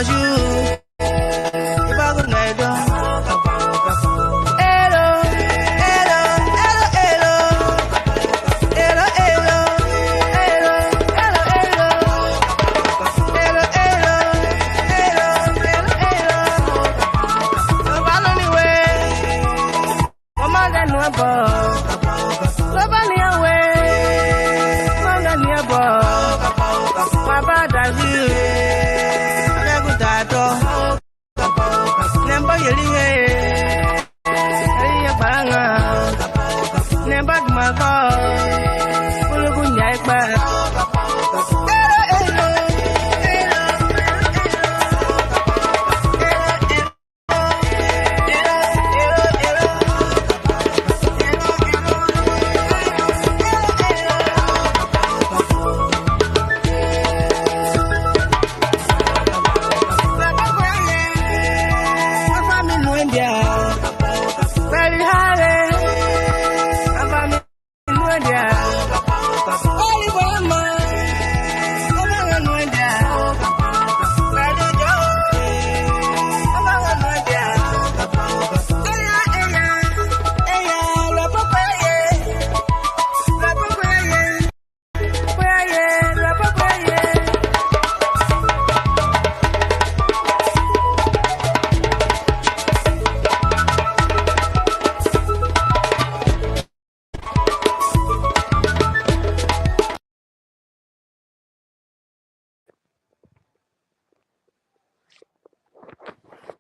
you. If I could get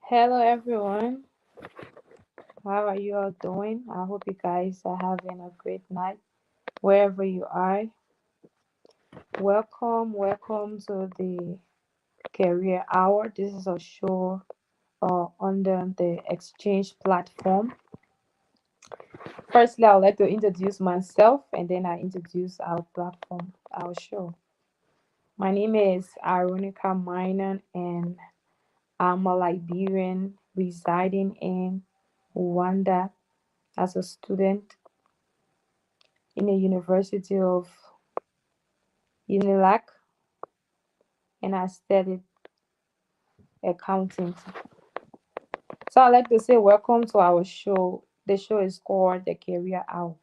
Hello everyone, how are you all doing? I hope you guys are having a great night wherever you are. Welcome to the Career Hour. This is a show under the Exchange platform. Firstly, I would like to introduce myself and then I introduce our platform, our show. My name is Aronika Minan and I'm a Liberian residing in Rwanda as a student in the University of Unilag, and I studied accounting. So I'd like to say welcome to our show. The show is called The Career Hour.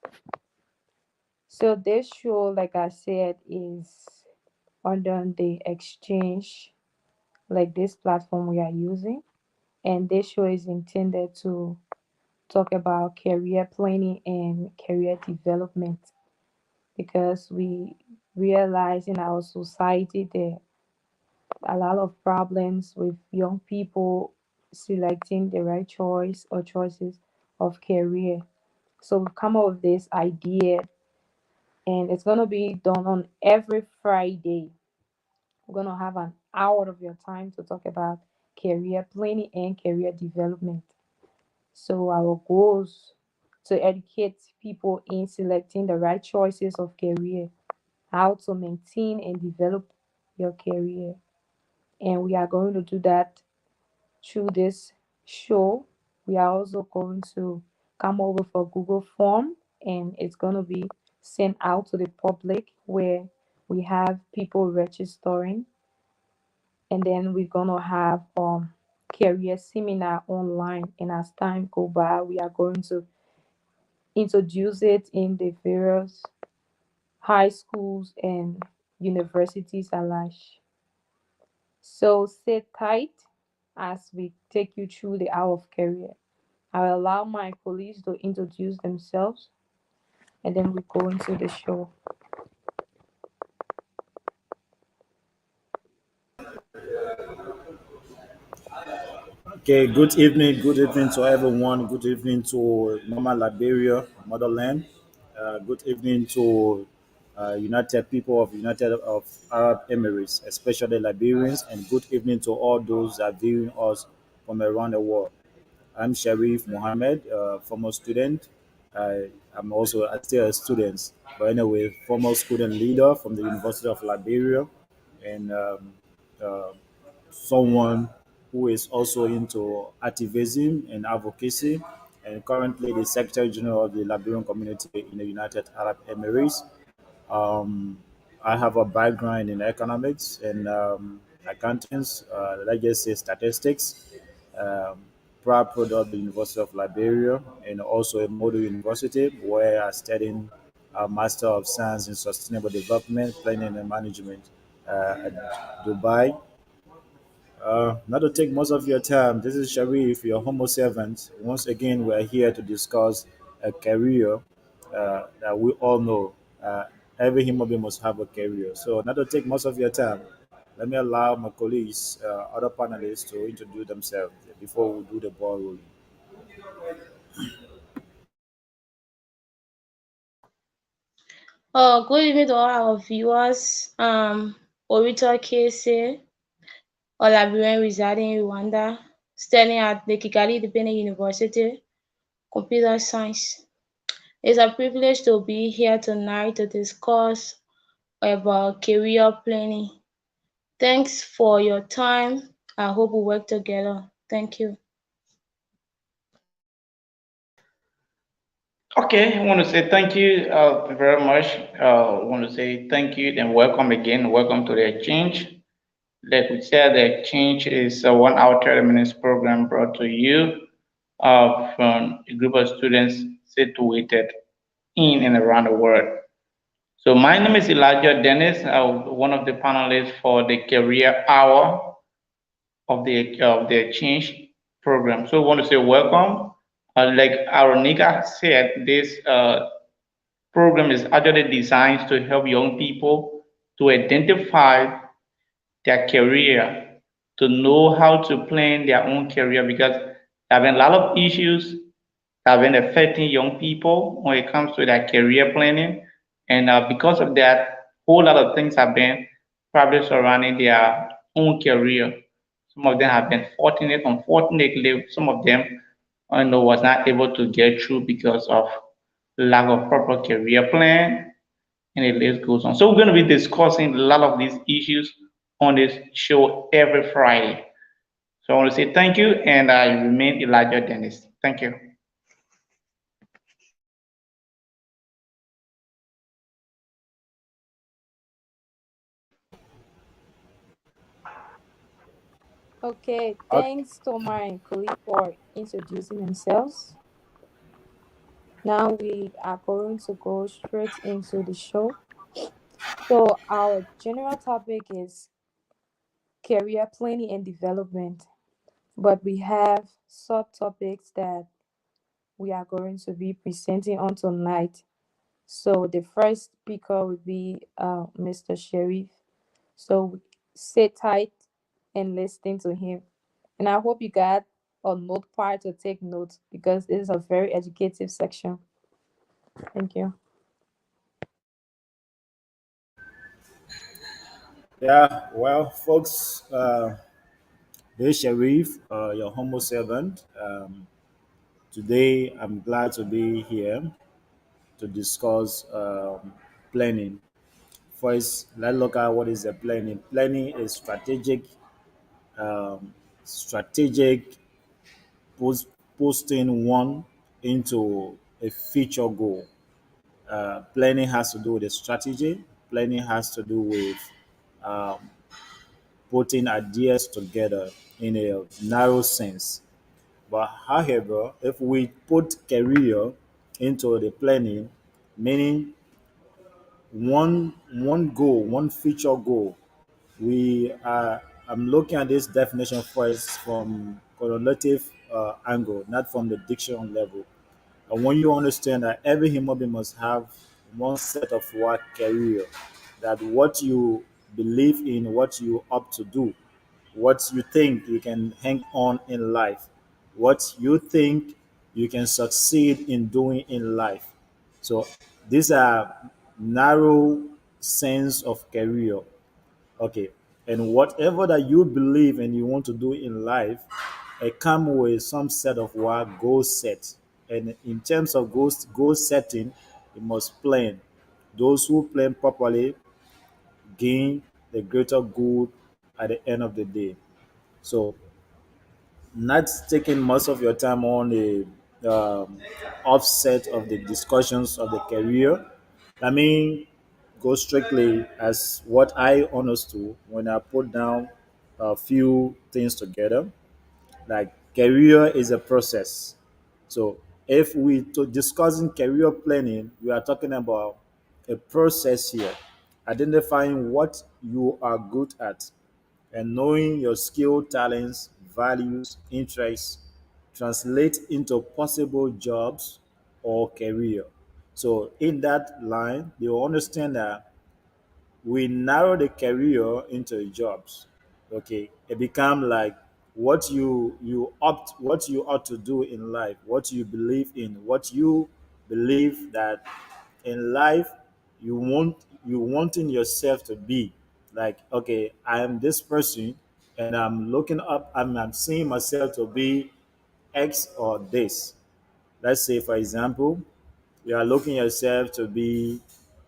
So this show, like I said, is under the exchange, like this platform we are using. And this show is intended to talk about career planning and career development because we realize in our society that a lot of problems with young people selecting the right choice or choices of career. So we've come up with this idea, and it's gonna be done on every Friday. We're gonna have an hour of your time to talk about career planning and career development. So our goals to educate people in selecting the right choices of career, how to maintain and develop your career. And we are going to do that through this show. We are also going to come up with a Google form and it's going to be sent out to the public where we have people registering, and then we're going to have career seminar online, and as time go by we are going to introduce it in the various high schools and universities alike. So sit tight as we take you through the hour of career. I will allow my colleagues to introduce themselves and then we go into the show. Okay, good evening to everyone. Good evening to Mama Liberia, motherland. Good evening to United people of United of Arab Emirates, especially Liberians, and good evening to all those that are viewing us from around the world. I'm Sharif Mohammed, former student. I'm also still a student, but anyway, former student leader from the University of Liberia, and uh, someone who is also into activism and advocacy, and currently the Secretary General of the Liberian community in the United Arab Emirates. Um, I have a background in economics, and accountants, let's just say statistics, um, proud product of the University of Liberia, and also a model university where I studying a Master of Science in Sustainable Development, Planning and Management at Dubai. Not to take most of your time, this is Sharif, your homo servant. Once again, we are here to discuss a career that we all know. Every human being must have a career. So, not to take most of your time, let me allow my colleagues, other panelists, to introduce themselves before we do the ball rolling. Good evening to all our viewers. Orita Kese, a Liberian residing in Rwanda, studying at the Kigali Independent University, Computer Science. It's a privilege to be here tonight to discuss about career planning. Thanks for your time. I hope we work together. Thank you. Okay, I want to say thank you very much. I want to say thank you and welcome again. Welcome to the exchange. Like we said, the exchange is a 1 hour 30 minutes program brought to you from a group of students situated in and around the world. So my name is Elijah Dennis, one of the panelists for the career hour of the exchange program. So I want to say welcome. Like Aronika said, this program is actually designed to help young people to identify their career, to know how to plan their own career because there have been a lot of issues that have been affecting young people when it comes to their career planning. And because of that, a whole lot of things have been probably surrounding their own career. Some of them have been fortunate, unfortunately, some of them was not able to get through because of lack of proper career plan, and the list goes on. So we're going to be discussing a lot of these issues on this show every Friday. So I want to say thank you, and I remain Elijah Dennis. Thank you. Okay, Okay. thanks to my colleague for introducing themselves. Now we are going to go straight into the show. So our general topic is career planning and development, but we have subtopics that we are going to be presenting on tonight. So the first speaker will be Mr. Sharif. So sit tight and listen to him. And I hope you got a notepad to take notes because this is a very educative section. Thank you. Yeah, well, folks, this is Sharif, your homo servant. Today, I'm glad to be here to discuss planning. First, let's look at what is the planning. Planning is strategic post, posting one into a future goal. Planning has to do with the strategy. Planning has to do with um, putting ideas together in a narrow sense. But however, if we put career into the planning, meaning one goal, one future goal, we are I'm looking at this definition first from correlative angle, not from the dictionary level. And when you understand that every human being must have one set of work career, that what you believe in, what you opt to do, what you think you can hang on in life, what you think you can succeed in doing in life. So these are narrow sense of career. Okay. And whatever that you believe and you want to do in life, it come with some set of work goal set. And in terms of goal setting, you must plan. Those who plan properly gain the greater good at the end of the day. So, not taking most of your time on the offset of the discussions of the career. I mean, go strictly as what I understood when I put down a few things together. Like career is a process. So if we to discussing career planning, we are talking about a process here, identifying what you are good at and knowing your skill, talents, values, interests translate into possible jobs or career. So in that line, you understand that we narrow the career into jobs. Okay, it become like what you ought to do in life, what you believe in, what you believe that in life you wanting yourself to be. Like, okay, I am this person and I'm looking up, I'm seeing myself to be X or this. Let's say, for example, you are looking yourself to be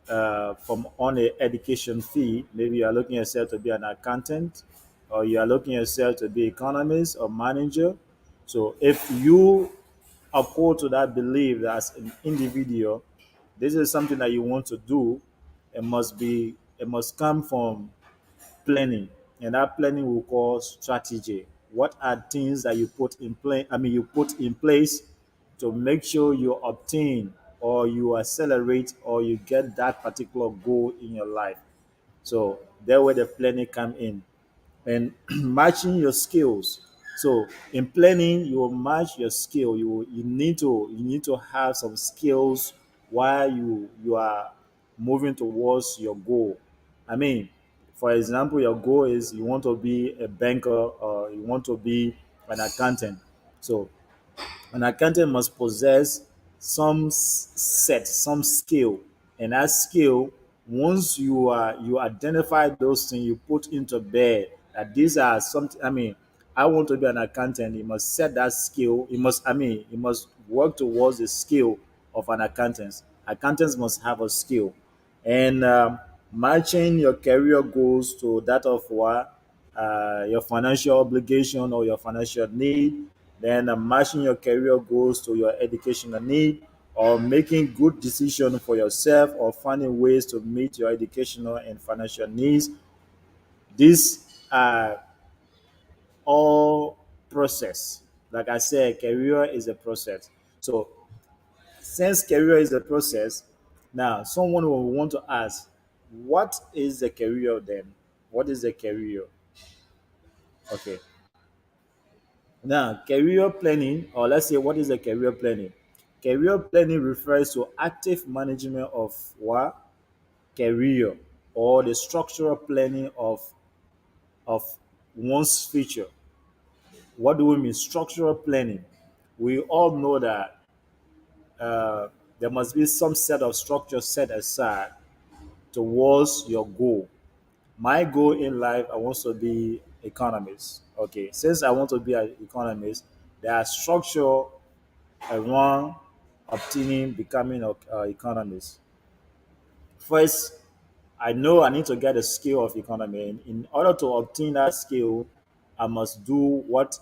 from on a education fee. Maybe you are looking yourself to be an accountant, or you are looking yourself to be economist or manager. So if you uphold to that belief that as an individual, this is something that you want to do, it must come from planning, and that planning will call strategy. What are things that you put in play? I mean, you put in place to make sure you obtain or you accelerate or you get that particular goal in your life. So there where the planning come in and matching your skills. So in planning, you will match your skill. You need to have some skills while you are moving towards your goal. I mean, for example, your goal is you want to be a banker or you want to be an accountant. So an accountant must possess some skill, and that skill, once you identify those things, you put into bed that these are something. I mean, I want to be an accountant. You must set that skill. You must, I mean, you must work towards the skill of an accountant. Accountants must have a skill, and matching your career goals to that of what your financial obligation or your financial need, then matching your career goals to your educational need, or making good decisions for yourself, or finding ways to meet your educational and financial needs. These are all process. Like I said, career is a process. So since career is a process, now someone will want to ask, what is the career then? What is the career? Okay. Now, career planning, or let's say, what is a career planning? Career planning refers to active management of what? Career, or the structural planning of one's future. What do we mean? Structural planning. We all know that there must be some set of structure set aside towards your goal. My goal in life, I want to be economist. Okay, since I want to be an economist, there are structure around obtaining becoming an economist. First, I know I need to get a skill of economy. And in order to obtain that skill, I must do what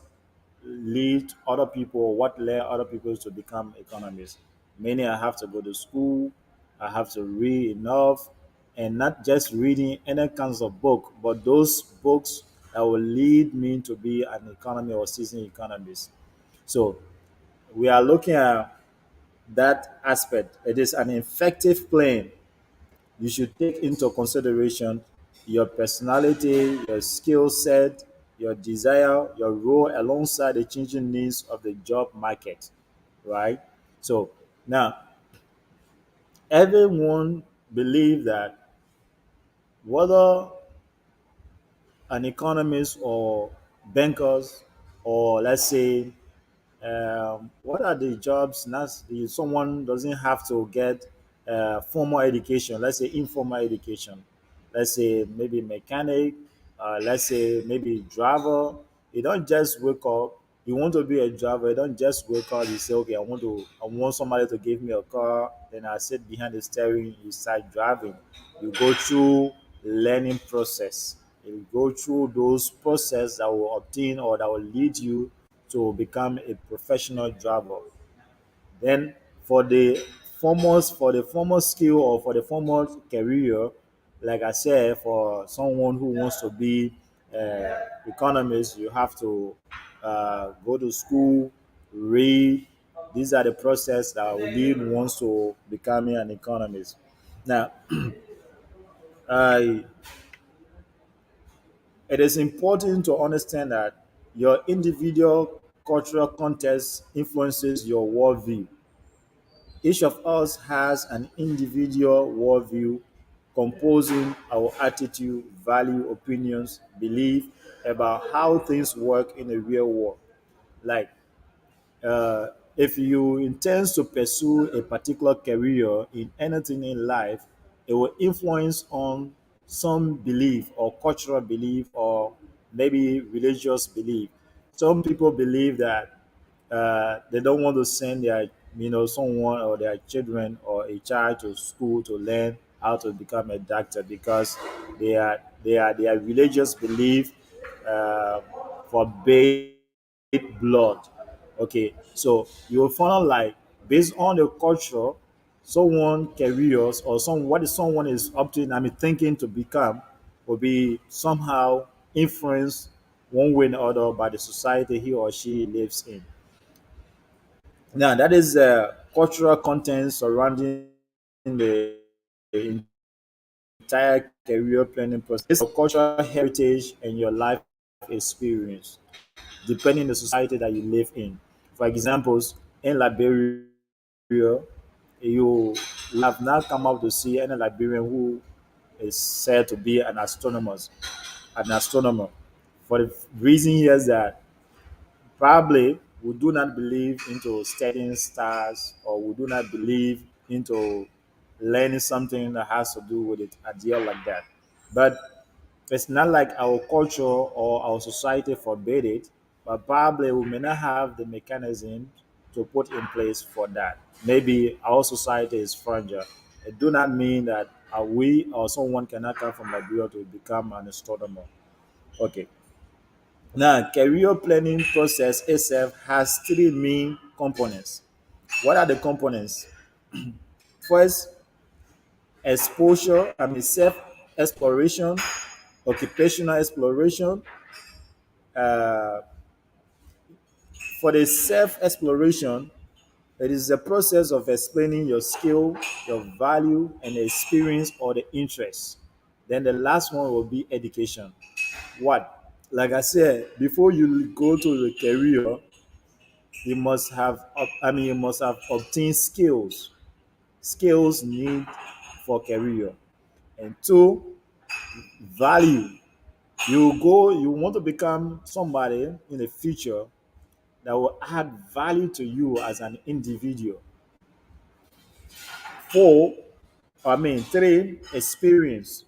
lead other people, what led other people to become economists. Meaning, I have to go to school, I have to read enough, and not just reading any kinds of book, but those books that will lead me to be an economy or seasoned economist. So we are looking at that aspect. It is an effective plan. You should take into consideration your personality, your skill set, your desire, your role alongside the changing needs of the job market, right? So now everyone believe that whether an economist or bankers, or let's say what are the jobs now? Someone doesn't have to get formal education, let's say informal education, let's say maybe mechanic, let's say maybe driver. You don't just wake up, you want to be a driver, you don't just wake up, you say, okay, I want somebody to give me a car, then I sit behind the steering, you start driving. You go through learning process, you go through those process that will obtain or that will lead you to become a professional driver. Then for the formal skill or for the formal career, like I said, for someone who wants to be economist, you have to go to school, read. These are the process that will lead ones to becoming an economist. Now, uh, it is important to understand that your individual cultural context influences your worldview. Each of us has an individual worldview composing our attitude, value, opinions, belief about how things work in the real world. Like uh, if you intend to pursue a particular career in anything in life, it will influence on some belief or cultural belief or maybe religious belief. Some people believe that they don't want to send their someone or their children or a child to school to learn how to become a doctor because their religious belief uh, forbade blood. Okay, so you will find like based on the culture, someone careers or some what is someone is up to, I mean thinking to become will be somehow influenced one way or other by the society he or she lives in. Now, that is cultural content surrounding the entire career planning process. It's your cultural heritage and your life experience, depending on the society that you live in. For examples, in Liberia, you have now come out to see any Liberian who is said to be an astronomer. For the reason here is that probably we do not believe into studying stars or we do not believe into learning something that has to do with it idea like that. But it's not like our culture or our society forbade it, but probably we may not have the mechanism to put in place for that. Maybe our society is fragile. It do not mean that we or someone cannot come from Liberia to become an astronomer. Okay. Now, career planning process itself has three main components. What are the components? First, exposure, I mean self exploration, occupational exploration. Uh, for the self exploration, it is the process of explaining your skill, your value, and the experience or the interest. Then the last one will be education. What? Like I said, before you go to the career, you must have obtained skills need for career. And two, value. You want to become somebody in the future that will add value to you as an individual. Four, three, experience.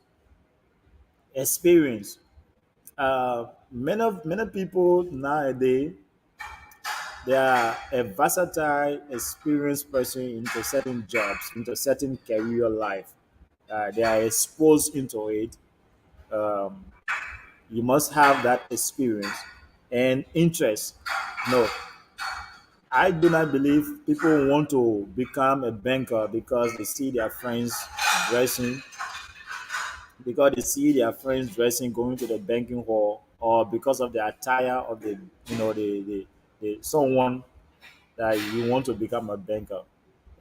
Many people nowadays, they are a versatile, experienced person into certain jobs, into certain career life. They are exposed into it. Um, you must have that experience and interest. No, I do not believe people want to become a banker because they see their friends dressing, because they see their friends dressing, going to the banking hall, or because of the attire of the someone that you want to become a banker.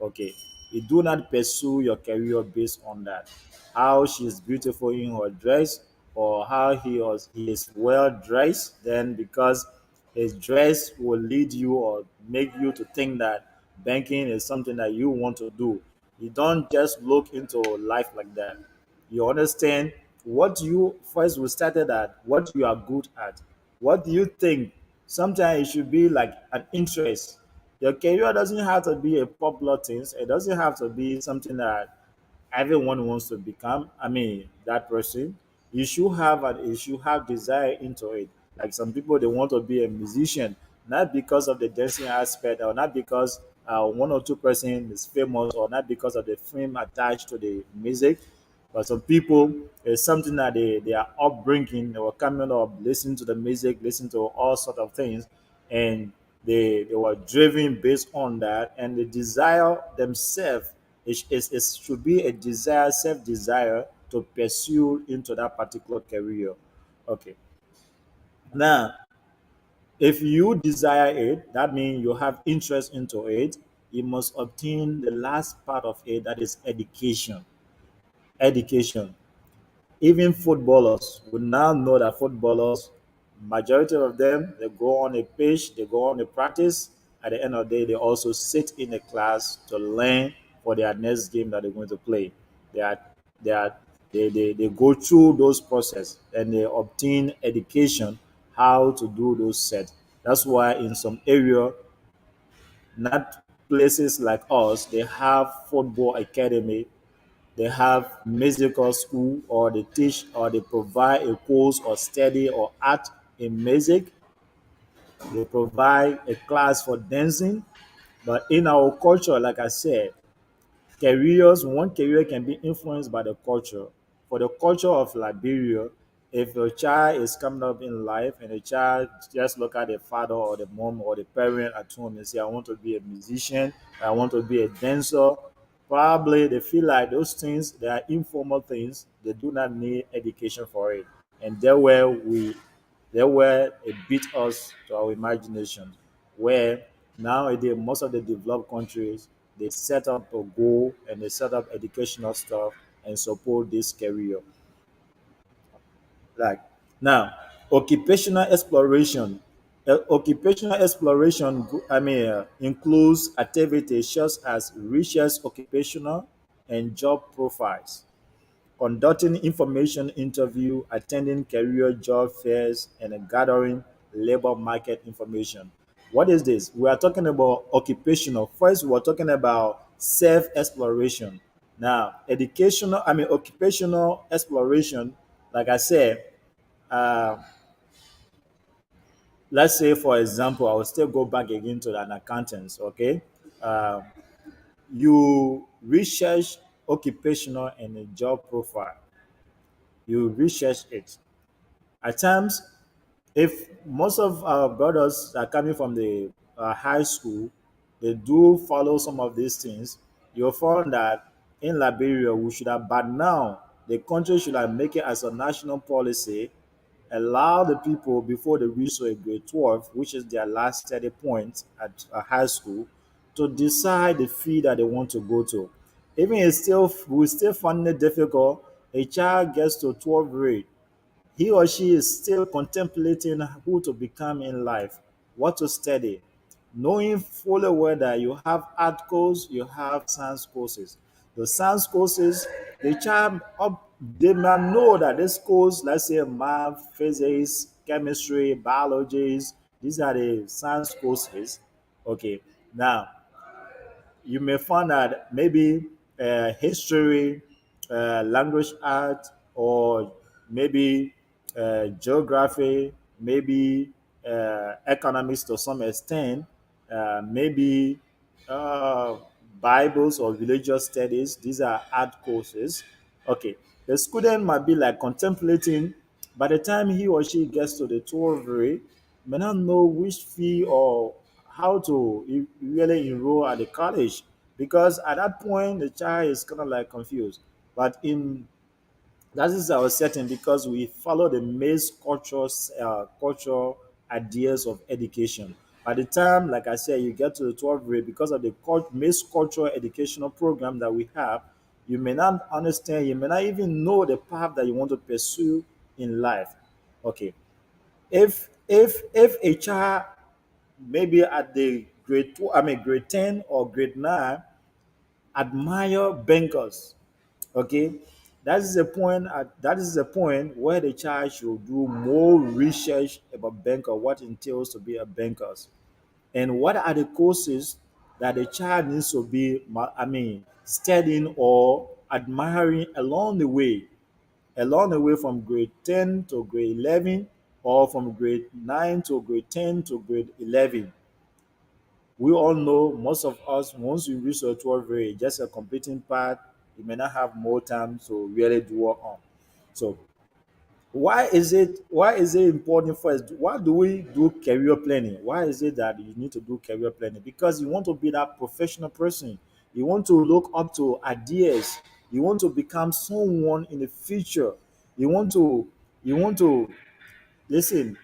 Okay. You do not pursue your career based on that. How she is beautiful in her dress or how he is well dressed, then because his dress will lead you or make you to think that banking is something that you want to do. You don't just look into life like that. You understand what you first we started at, what you are good at. What do you think? Sometimes it should be like an interest. Your career doesn't have to be a popular thing. It doesn't have to be something that everyone wants to become. I mean, that person. You should have desire into it. Like some people, they want to be a musician, not because of the dancing aspect, or not because one or two person is famous, or not because of the fame attached to the music. But some people, it's something that they are upbringing, they were coming up, listening to the music, listening to all sort of things, and they were driven based on that, and the desire themselves is should be a desire, self desire to pursue into that particular career. Okay. Now, if you desire it, that means you have interest into it, you must obtain the last part of it, that is education. Education. Even footballers, we now know that footballers, majority of them, they go on a pitch, they go on a practice. At the end of the day, they also sit in a class to learn for their next game that they're going to play. They are, they are, they go through those process and they obtain education how to do those sets. That's why in some area, not places like us, they have football academy, they have musical school, or they teach or they provide a course or study or art in music. They provide a class for dancing. But in our culture, like I said, careers, one career can be influenced by the culture. For the culture of Liberia, if a child is coming up in life and a child just look at the father or the mom or the parent at home and say, I want to be a musician, I want to be a dancer, probably they feel like those things, they are informal things, they do not need education for it. And there where it beat us to our imagination, where nowadays most of the developed countries, they set up a goal and they set up educational stuff and support this career. Like now, occupational exploration. Occupational exploration, includes activities such as research, occupational, and job profiles, conducting information interview, attending career job fairs, and gathering labor market information. What is this? We are talking about occupational. First, we're talking about self-exploration. Now, occupational exploration, like I said, uh, let's say, for example, I will still go back again to an accountant, okay? Uh, you research occupational and a job profile. You research it. At times, if most of our brothers are coming from the high school, they do follow some of these things. You'll find that in Liberia, we should have, but now the country should have make it as a national policy, allow the people before they reach to a grade 12, which is their last study point at a high school, to decide the field that they want to go to. Even it's still, we still find it difficult. A child gets to 12th grade, he or she is still contemplating who to become in life, what to study, knowing fully well that you have art courses, you have science courses. The science courses, the child up, they might know that this course, let's say math, physics, chemistry, biologies, these are the science courses. Okay, now you may find that maybe history, language art, or maybe geography, maybe economics to some extent, maybe uh, Bibles or religious studies. These are art courses. Okay, the student might be like contemplating. By the time he or she gets to the 12th grade, may not know which fee or how to really enroll at the college, because at that point the child is kind of like confused. But in that is our setting, because we follow the maize cultural ideas of education. By the time, like I said, you get to the 12th grade, because of the maize cultural educational program that we have, you may not understand, you may not even know the path that you want to pursue in life. Okay, if a child maybe at the grade 10 or grade 9 admire bankers, okay, that is the point where the child should do more research about banker, what entails to be a banker, and what are the courses that the child needs to be studying or admiring along the way from grade 10 to grade 11, or from grade 9 to grade 10 to grade 11. We all know, most of us, once you reach the 12th grade, just a completing part, you may not have more time to really dwell on. So why is it important for us? Why do we do career planning? Why is it that you need to do career planning? Because you want to be that professional person. You want to look up to ideas. You want to become someone in the future. You want to listen.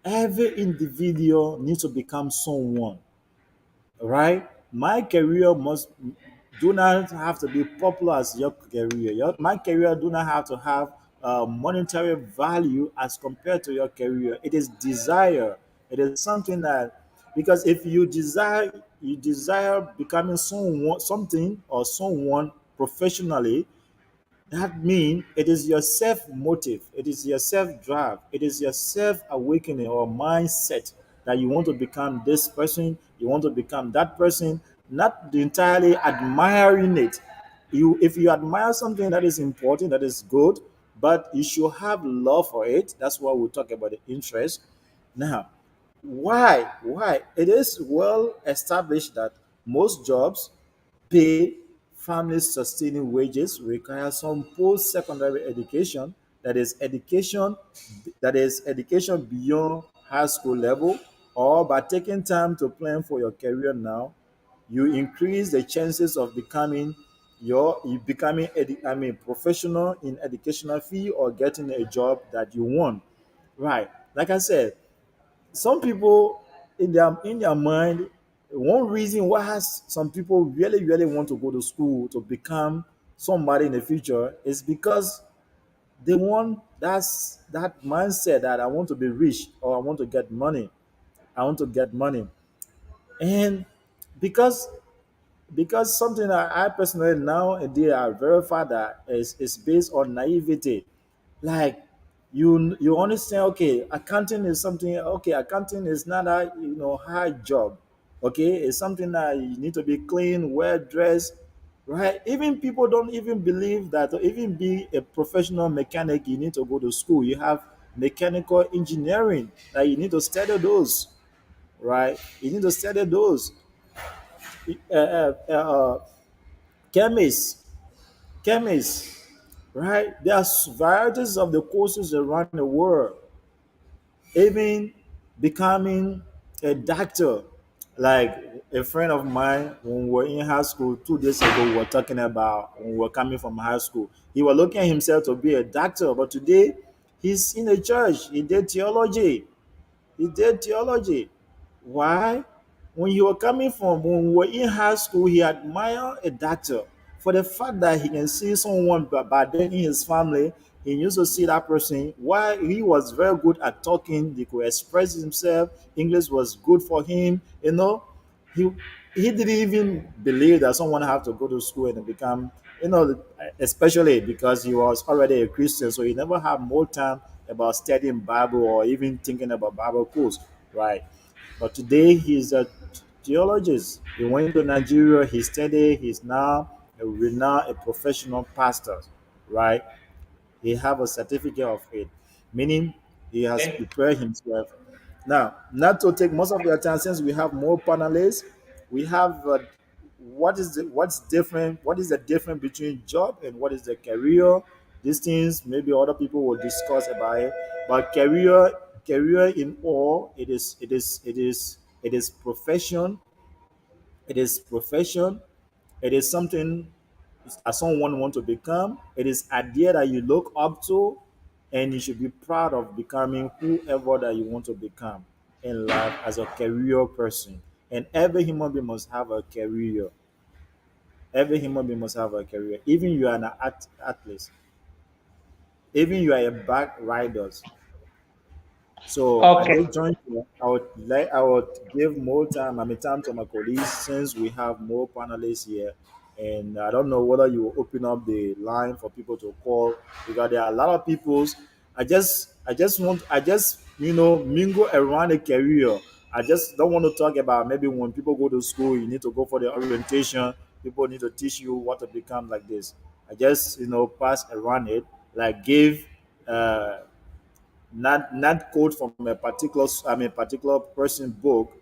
Every individual needs to become someone, right? My career must do not have to be popular as your career. My career do not have to have monetary value as compared to your career. It is desire. It is something that, because if you desire becoming someone, something or someone professionally, that means it is your self motive, it is your self drive, it is your self awakening or mindset that you want to become this person, you want to become that person, not entirely admiring it. If you admire something, that is important, that is good, but you should have love for it. That's why we talk about the interest. Now, why it is well established that most jobs pay family sustaining wages, require some post-secondary education, that is education beyond high school level, or by taking time to plan for your career now, you increase the chances of becoming professional in educational field or getting a job that you want. Right. Like I said, some people in their mind, one reason why has some people really want to go to school to become somebody in the future is because they want that mindset that I want to be rich or I want to get money. I want to get money. And because something that I personally nowadays I verify that is based on naivety. Like, you understand, okay, accounting is something, okay, accounting is not a hard job. Okay, it's something that you need to be clean, well dressed, right? Even people don't even believe that to even be a professional mechanic you need to go to school. You have mechanical engineering that you need to study those, right? You need to study those. uh, uh, uh, chemists, chemists, right? There are varieties of the courses around the world. Even becoming a doctor, like a friend of mine, when we were in high school 2 days ago, we were talking about when we were coming from high school. He was looking at himself to be a doctor, but today he's in a church. He did theology. He did theology. Why? When you were coming from, when we were in high school, he admired a doctor for the fact that he can see someone but then in his family, he used to see that person. Why? He was very good at talking, he could express himself, English was good for him, he he didn't even believe that someone had to go to school and become, especially because he was already a Christian, so he never had more time about studying Bible or even thinking about Bible course, right? But today he's a theologist. He went to Nigeria, he studied, he's now a renowned, a professional pastor, right? He have a certificate of it, meaning he has prepared himself. Now, not to take most of your time, since we have more panelists, we have what is the difference between job and what is the career. These things maybe other people will discuss about it, but career in all, it is profession, it is profession, it is something that someone want to become. It is idea that you look up to, and you should be proud of becoming whoever that you want to become in life as a career person. And every human being must have a career. Every human being must have a career. Even you are an athlete, even you are a bike rider. So at Okay. this juncture, I would give more time, time to my colleagues since we have more panelists here. And I don't know whether you will open up the line for people to call, because there are a lot of people's. I just mingle around a career. I just don't want to talk about maybe when people go to school, you need to go for the orientation. People need to teach you what to become like this. I just pass around it, like give uh not quote from a particular person book.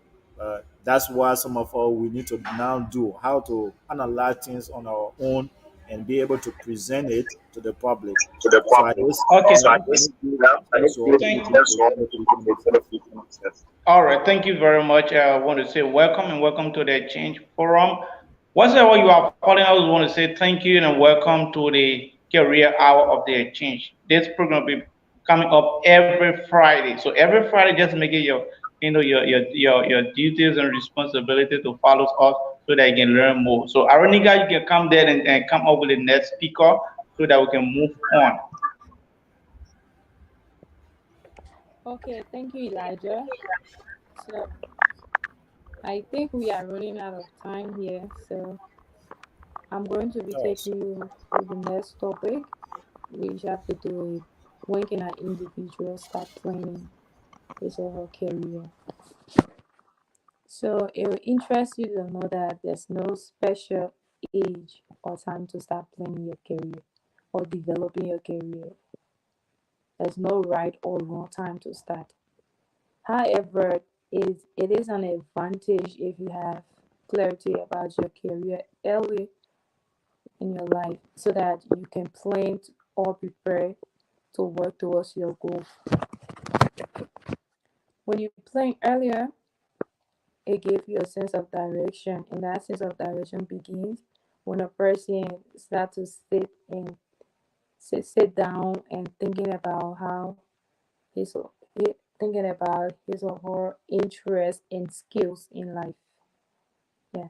That's why some of us we need to now do how to analyze things on our own and be able to present it to the public. To the So I public. just Okay. now So I need to thank chance to other you. people to benefit from it. All right, thank you very much. I want to say welcome and welcome to the Change Forum. Whatever you are calling, I just want to say thank you and welcome to the Career Hour of the Change. This program will be coming up every Friday. So every Friday, just make it your your duties and responsibility to follow us so that you can learn more. So Aronika, you can come there and come up with the next speaker so that we can move on. Okay, thank you, Elijah. So I think we are running out of time here, so I'm going to be Yes. taking you to the next topic, which have to do with when can an individual start planning his or her career. So it will interest you to know that there's no special age or time to start planning your career or developing your career. There's no right or wrong time to start. However, it is an advantage if you have clarity about your career early in your life so that you can plan or prepare to work towards your goal. When you plan earlier, it gives you a sense of direction, and that sense of direction begins when a person starts to sit down and thinking about how his or thinking about his or her interests and skills in life. Yeah.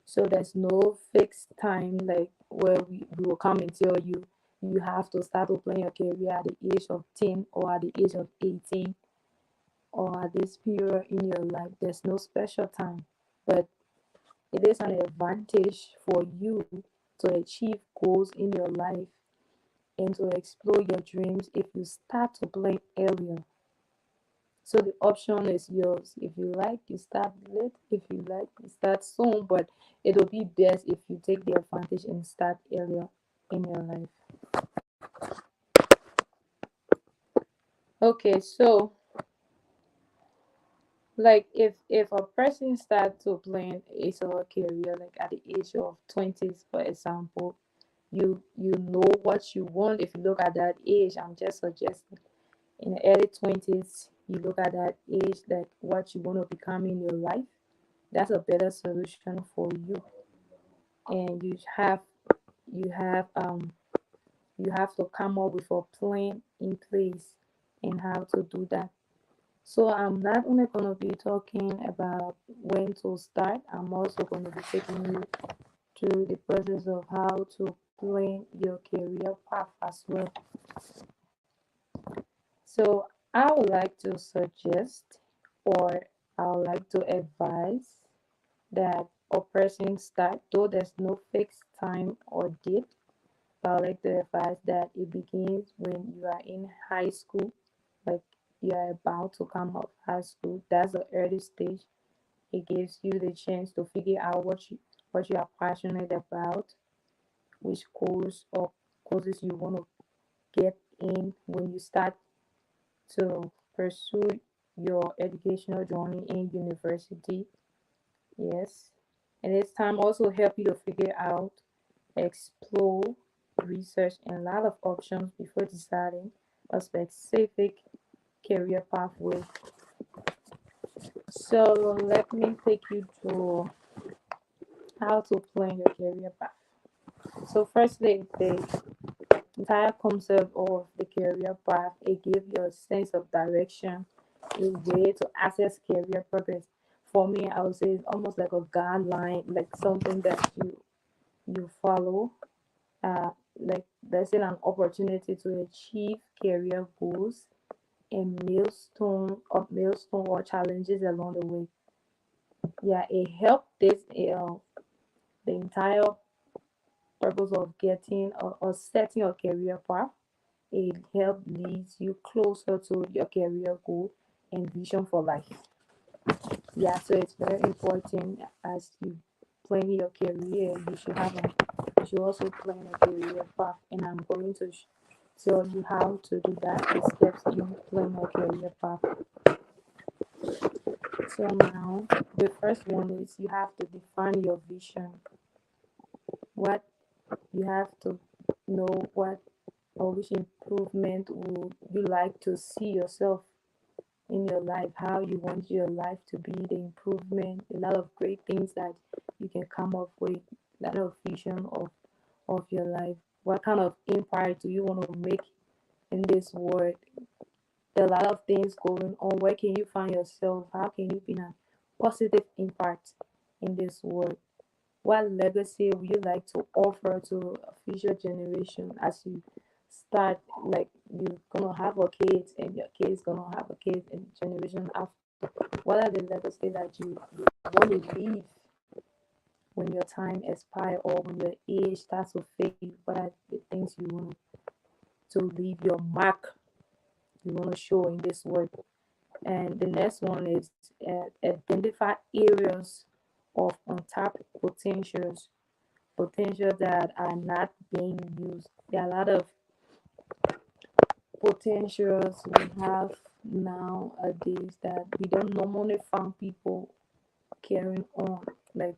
So there's no fixed time like where we will come and tell you you have to start to plan your career at the age of 10 or at the age of 18 or at this period in your life. There's no special time. But it is an advantage for you to achieve goals in your life and to explore your dreams if you start to plan earlier. So the option is yours. If you like, you start late. If you like, you start soon. But it will be best if you take the advantage and start earlier in your life. Okay, so like if a person start to plan his or her career like at the age of 20s, for example, you know what you want. If you look at that age, I'm just suggesting in the early 20s, you look at that age like what you want to become in your life. That's a better solution for you. And you have you have to come up with a plan in place and how to do that. So I'm not only going to be talking about when to start, I'm also going to be taking you through the process of how to plan your career path as well. So I would like to suggest or I would like to advise that a person start, though there's no fixed time or date, but I would like to advise that it begins when you are in high school, like you are about to come out of high school. That's the early stage. It gives you the chance to figure out what you are passionate about, which course or courses you want to get in when you start to pursue your educational journey in university. Yes. And this time also help you to figure out, explore, research, and a lot of options before deciding a specific career pathway. So let me take you through how to plan your career path. So firstly, the entire concept of the career path, it gives you a sense of direction, a way to access career progress. For me, I would say it's almost like a guideline, like something that you follow. Like there's an opportunity to achieve career goals and milestone or challenges along the way. Yeah, it helped the entire purpose of getting or setting a career path. It helps leads you closer to your career goal and vision for life. Yeah, so it's very important as you plan your career. You should also plan a career path, and I'm going to tell you how to do that. The steps in plan a career path. So now, the first one is you have to define your vision. What you have to know what or which improvement would you like to see yourself in your life, how you want your life to be, the improvement, a lot of great things that you can come up with, a lot of vision of your life. What kind of impact do you want to make in this world? There are a lot of things going on. Where can you find yourself? How can you be a positive impact in this world? What legacy would you like to offer to a future generation as you start, like you're gonna have a kid and your kid's gonna have a kid and generation after? What are the legacy that you want to leave when your time expires or when your age starts to fade? What are the things you want to leave your mark, you want to show in this world? And the next one is identify areas of untapped potential that are not being used. There are a lot of potentials we have nowadays that we don't normally find people carrying on. Like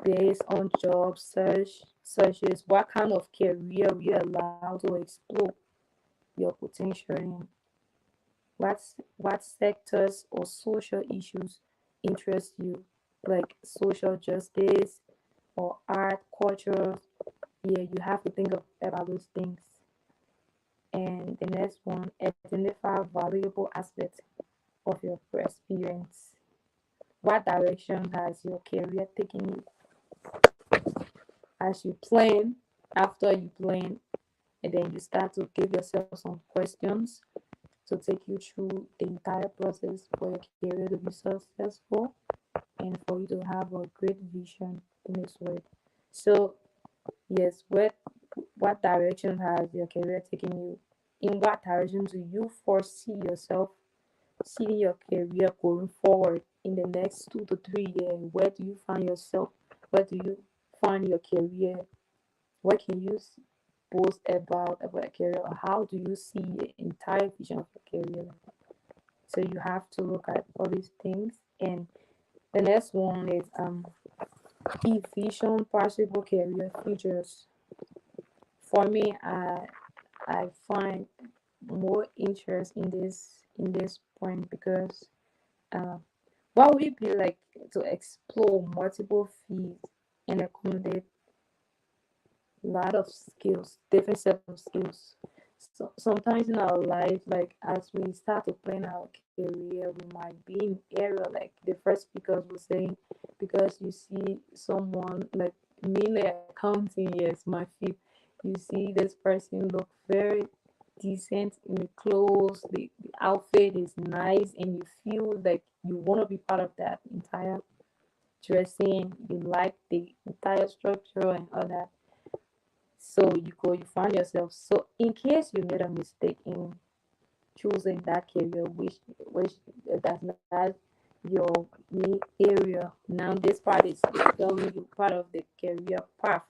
based on job searches, what kind of career we allow to explore your potential in? What sectors or social issues interest you, like social justice or art, culture? Yeah, you have to think about those things. And the next one, identify valuable aspects of your experience. What direction has your career taken you as you plan, after you plan, and then you start to give yourself some questions to take you through the entire process for your career to be successful and for you to have a great vision in this world. So, yes, what direction has your career taken you? In what direction do you foresee yourself seeing your career going forward in the next 2 to 3 years? Where do you find yourself? Where do you find your career? What can you boast about a career, or how do you see the entire vision of your career? So you have to look at all these things. And the next one is envision possible career futures. For me, I find more interest in this point because uh, what would it be like to explore multiple fields and accommodate a lot of skills, different set of skills? So sometimes in our life, like as we start to plan our career, we might be in area like the first speakers were saying, because you see someone like mainly accounting, yes, my field. You see this person look very decent in the clothes, the outfit is nice, and you feel like you want to be part of that entire dressing. You like the entire structure and all that. So you go, you find yourself. So in case you made a mistake in choosing that career, which that's not your main area, now this part is telling you part of the career path.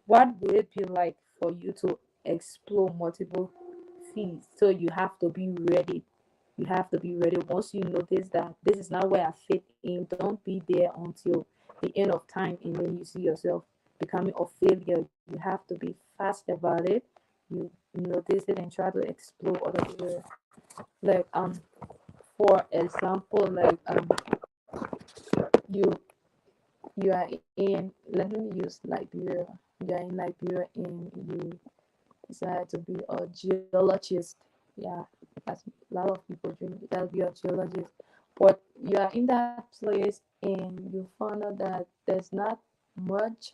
What would it be like for you to explore multiple fields? So you have to be ready. You have to be ready. Once you notice that this is not where I fit in, don't be there until the end of time and then you see yourself becoming a failure. You have to be fast about it. You notice it and try to explore other areas. Like for example, like you you are in, let me use Liberia. You are in Liberia and you decide to be a geologist. Yeah, that's a lot of people dream that be a geologist. But you are in that place and you find out that there's not much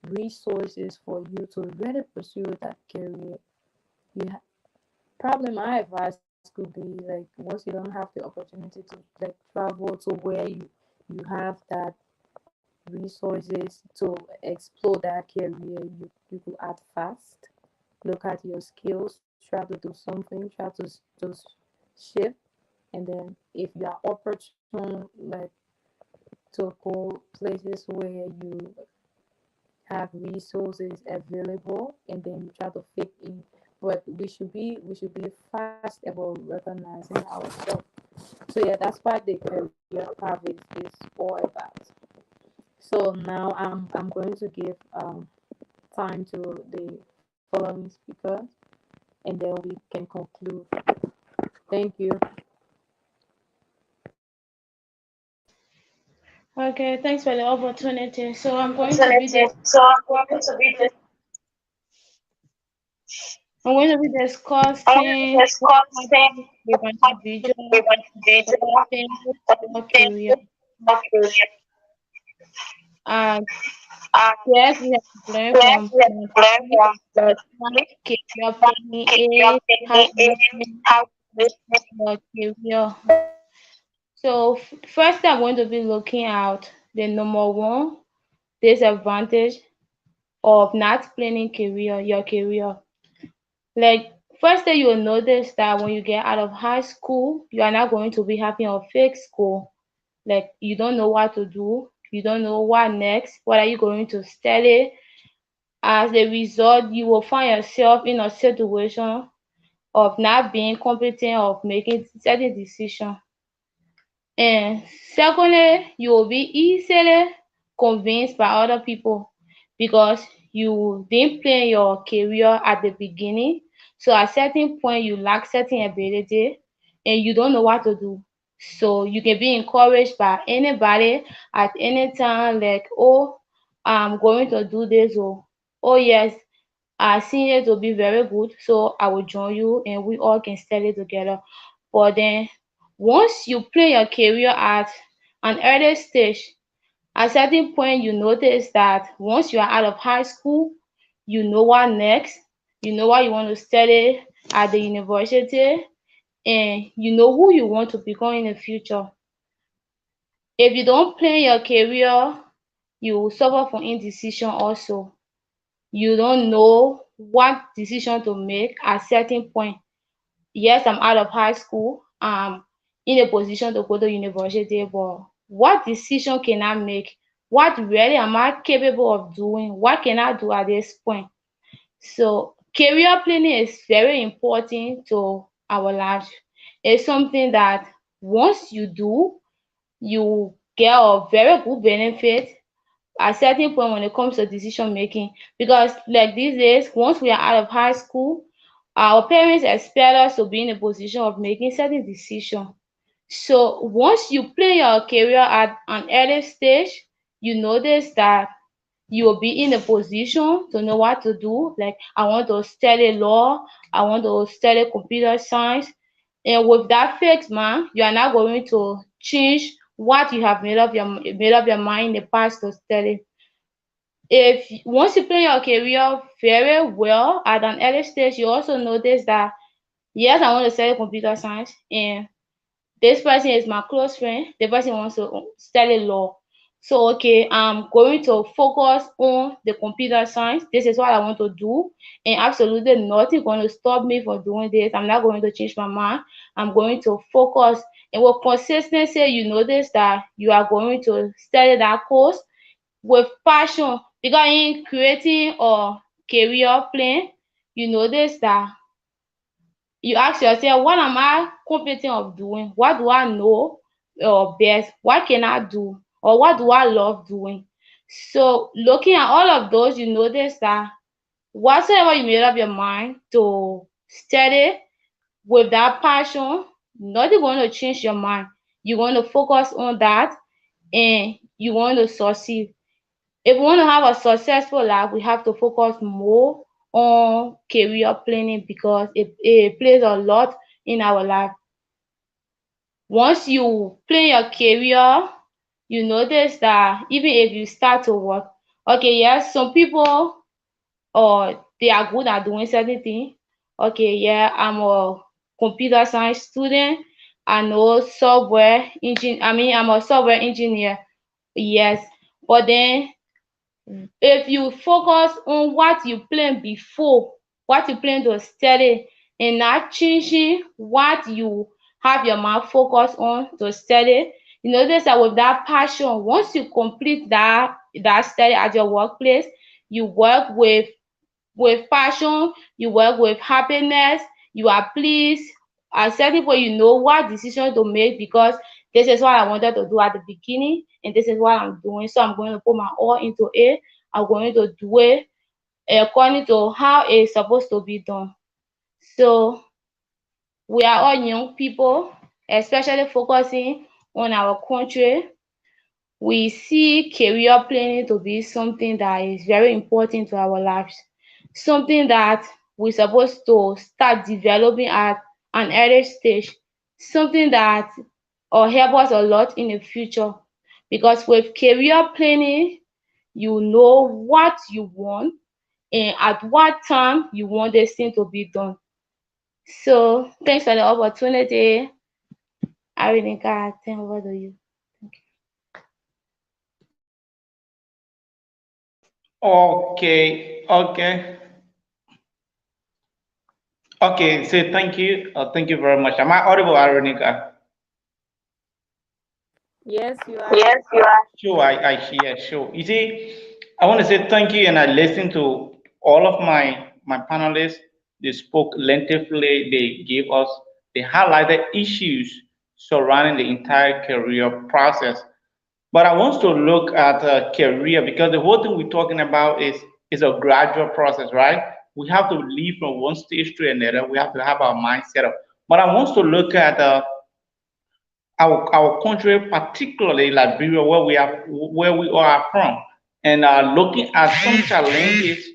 resources for you to really pursue that career. You probably my advice could be like, once you don't have the opportunity to like travel to where you have that resources to explore that career, you could act fast, look at your skills, try to do something, try to shift. And then if you are opportune, like to go places where you have resources available, and then you try to fit in. But we should be fast about recognizing ourselves. So yeah, that's what the career path is all about. So now I'm going to give time to the following speakers, and then we can conclude. Thank you. Okay, thanks for the opportunity. So I'm going to be Opportunity. the So I'm going to be the I'm going to be discussing what happens if an individual things for career. Uh, yes, we have learned from career planning is how to listen for career. So first I'm going to be looking at the number one disadvantage of not planning your career. Like first thing you'll notice that when you get out of high school, you are not going to be having a fixed school. Like you don't know what to do, you don't know what next, what are you going to study. As a result, you will find yourself in a situation of not being competent, of making certain decisions. And secondly, you will be easily convinced by other people because you didn't plan your career at the beginning. So at certain point you lack certain ability and you don't know what to do. So you can be encouraged by anybody at any time, like, oh, I'm going to do this, or oh yes, I seen it to be very good, so I will join you and we all can study together. But then once you plan your career at an early stage, at certain point you notice that once you are out of high school, you know what next, you know what you want to study at the university, and you know who you want to become in the future. If you don't plan your career, you will suffer from indecision also. You don't know what decision to make at certain point. Yes, I'm out of high school. I'm in a position to go to university, but what decision can I make? What really am I capable of doing? What can I do at this point? So career planning is very important to our lives. It's something that once you do, you get a very good benefit at certain point when it comes to decision making, because like these days once we are out of high school, our parents expect us to be in a position of making certain decision. So once you plan your career at an early stage, you notice that you will be in a position to know what to do. Like I want to study law, I want to study computer science, and with that fixed mind, you are not going to change what you have made up your mind in the past to study. If once you plan your career very well at an early stage, you also notice that yes, I want to study computer science, and this person is my close friend, the person wants to study law. So okay, I'm going to focus on the computer science. This is what I want to do, and absolutely nothing going to stop me from doing this. I'm not going to change my mind. I'm going to focus, and with consistency you notice that you are going to study that course with passion, because in creating a career plan, you notice that you ask yourself, what am I competent of doing? What do I know best? What can I do? Or what do I love doing? So looking at all of those, you notice that whatsoever you made up your mind to study with that passion, nothing going to change your mind. You're going to focus on that and you want to succeed. If we want to have a successful life, we have to focus more on career planning because it plays a lot in our life. Once you plan your career, you notice that even if you start to work, okay, yes, some people they are good at doing certain things. Okay, yeah, I'm a computer science student. I know software engine. I mean, I'm a software engineer. Yes, but then if you focus on what you plan before, what you plan to study, and not changing what you have your mind focused on to study, you notice that with that passion, once you complete that study at your workplace, you work with passion, you work with happiness, you are pleased. At certain point, you know what decision to make because this is what I wanted to do at the beginning, and this is what I'm doing. So I'm going to put my all into it. I'm going to do it according to how it's supposed to be done. So we are all young people, especially focusing on our country. We see career planning to be something that is very important to our lives, something that we're supposed to start developing at an early stage, something that will help us a lot in the future. Because with career planning, you know what you want and at what time you want this thing to be done. So thanks for the opportunity. Arinika, I think over to you. Okay, okay. Okay, so thank you very much. Am I audible, Aronika? Yes, you are. Yes, you are. Sure, I hear, sure. You see, I want to say thank you, and I listened to all of my panelists. They spoke lengthily. They highlighted issues surrounding the entire career process. But I want to look at career because the whole thing we're talking about is a gradual process, right? We have to leave from one stage to another. We have to have our mindset up. But I want to look at our country, particularly Liberia, where we are from, and looking at some challenges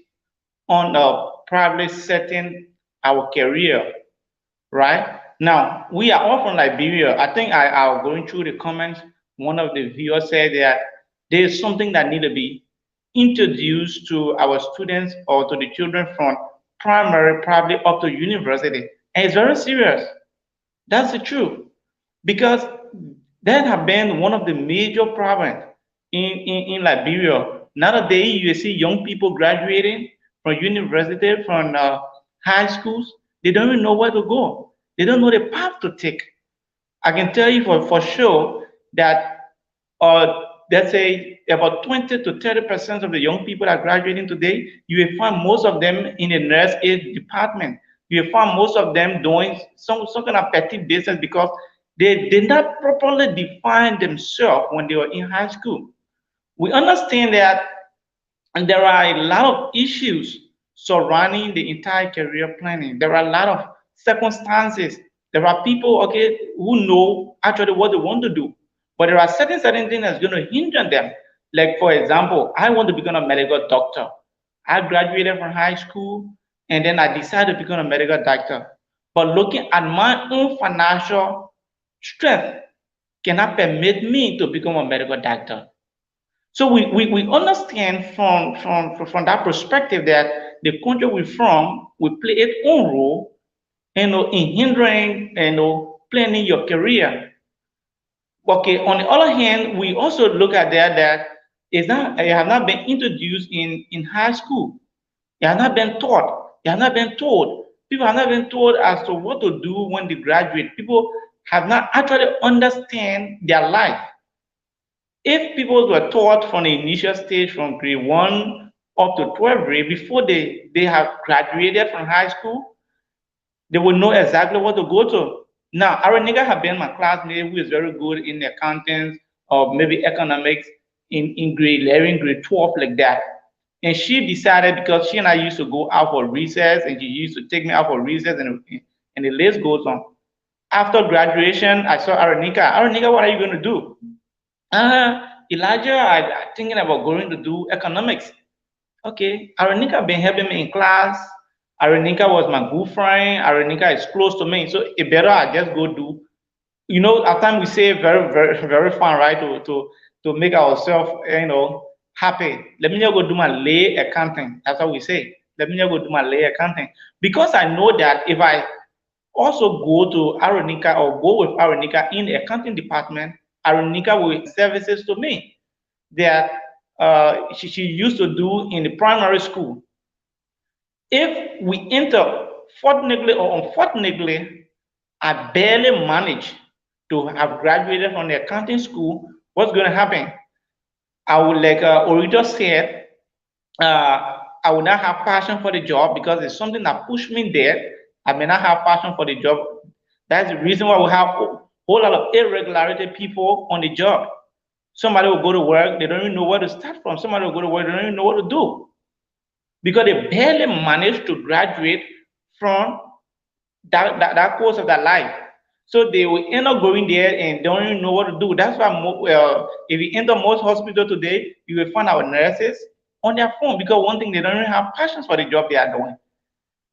on probably setting our career. Right now, we are all from Liberia. I think I was going through the comments. One of the viewers said that there is something that need to be introduced to our students or to the children from primary, probably up to university, and it's very serious. That's the truth. Because that have been one of the major problems in Liberia. Nowadays, you see young people graduating from university, from high schools. They don't even know where to go. They don't know the path to take. I can tell you for sure that let's say about 20 to 30% of the young people that are graduating today, you will find most of them in the nurse aid department. You will find most of them doing some kind of petty business because they did not properly define themselves when they were in high school. We understand that there are a lot of issues surrounding the entire career planning. There are a lot of circumstances. There are people, okay, who know actually what they want to do, but there are certain things that's going to hinder them. Like for example, I want to become a medical doctor. I graduated from high school and then I decided to become a medical doctor. But looking at my own financial strength cannot permit me to become a medical doctor. So we understand from that perspective that the country we're from will play its own role, in hindering, planning your career. Okay, on the other hand, we also look at that it has not been introduced in high school. It has not been taught. It has not been told. People have not been told as to what to do when they graduate. People have not actually understand their life. If people were taught from the initial stage from grade 1 up to 12th grade before they have graduated from high school, they will know exactly what to go to. Now, Aronika have been my classmate who is very good in accounting or maybe economics in grade 11, grade 12, like that. And she decided because she and I used to go out for recess and she used to take me out for recess and the list goes on. After graduation, I saw Aronika. Aronika, what are you going to do? Elijah, I thinking about going to do economics. Okay, Aronika been helping me in class. Aronika was my good friend. Aronika is close to me, so it better I just go do. At times we say very, very, very fun, right? To make ourselves, happy. Let me just go do my lay accounting. That's what we say. Let me just go do my lay accounting because I know that if I also go to Aronika or go with Aronika in the accounting department, Aronika will services to me that she used to do in the primary school. If we enter, fortunately or unfortunately, I barely managed to have graduated from the accounting school, what's going to happen? I would, like Orito said, I will not have passion for the job because it's something that pushed me there. I may not have passion for the job. That's the reason why we have a whole lot of irregularity people on the job. Somebody will go to work, they don't even know where to start from. Somebody will go to work, they don't even know what to do because they barely managed to graduate from that course of their life. So they will end up going there and don't even know what to do. That's why if you enter most hospitals today, you will find our nurses on their phone because one thing, they don't even have passions for the job they are doing.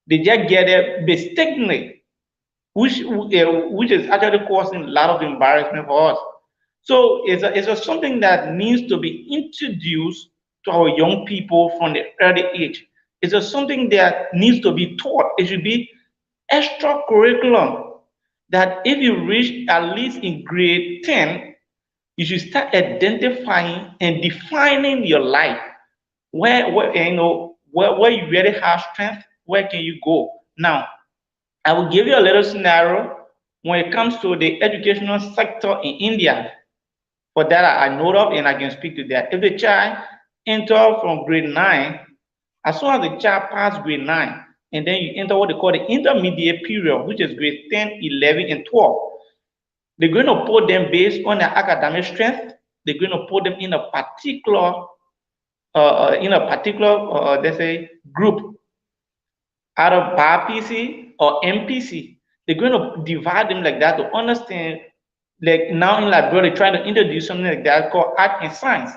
They just get there mistakenly, which is actually causing a lot of embarrassment for us. So it's something that needs to be introduced to our young people from the early age. It's something that needs to be taught. It should be extra curriculum that if you reach at least in grade 10, you should start identifying and defining your life. Where where you really have strength, where can you go? Now, I will give you a little scenario when it comes to the educational sector in India. For that, I know of and I can speak to that. If the child enter from grade 9, as soon as the child pass grade 9, and then you enter what they call the intermediate period, which is grade 10, 11, and 12, they're going to put them based on their academic strength. They're going to put them in a particular, let's say, group out of BIPC or MPC. They're going to divide them like that to understand. Like now in Liberia, trying to introduce something like that called art and science.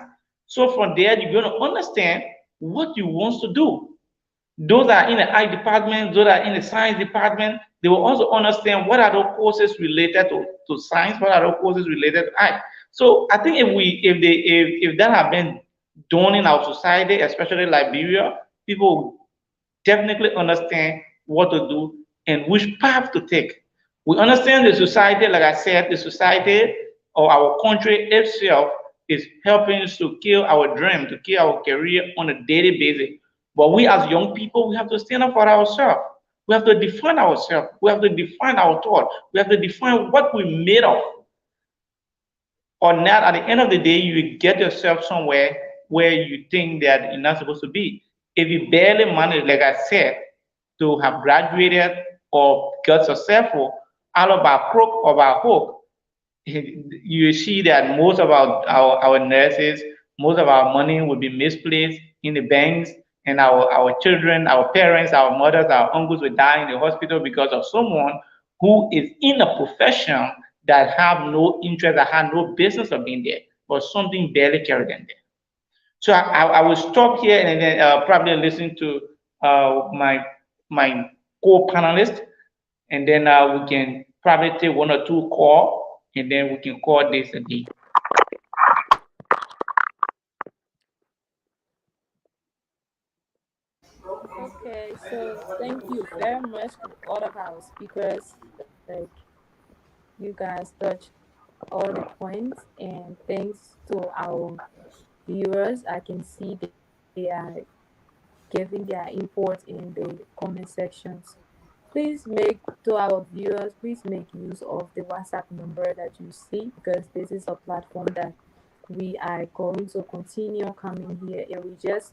So from there, you're going to understand what you want to do. Those that are in the art department, those that are in the science department, they will also understand what are the courses related to science, what are the courses related to art. So I think if that have been done in our society, especially Liberia, people definitely understand what to do and which path to take. We understand the society, like I said, the society or our country itself is helping us to kill our dream, to kill our career on a daily basis. But we as young people, we have to stand up for ourselves. We have to define ourselves. We have to define our thought. We have to define what we made of. Or not, at the end of the day, you get yourself somewhere where you think that you're not supposed to be. If you barely manage, like I said, to have graduated or got successful, out of our crook of our hook, you see that most of our nurses, most of our money will be misplaced in the banks, and our children, our parents, our mothers, our uncles will die in the hospital because of someone who is in a profession that have no interest, that have no business of being there, but something barely carried them there. So I will stop here and then probably listen to my co-panelist, and then we can probably take one or two call, and then we can call this a day. Okay, so thank you very much to all of our speakers. Like you guys touch all the points, and thanks to our viewers. I can see they are giving their input in the comment sections. Please make to our viewers, please make use of the WhatsApp number that you see, because this is a platform that we are going to continue coming here, and we just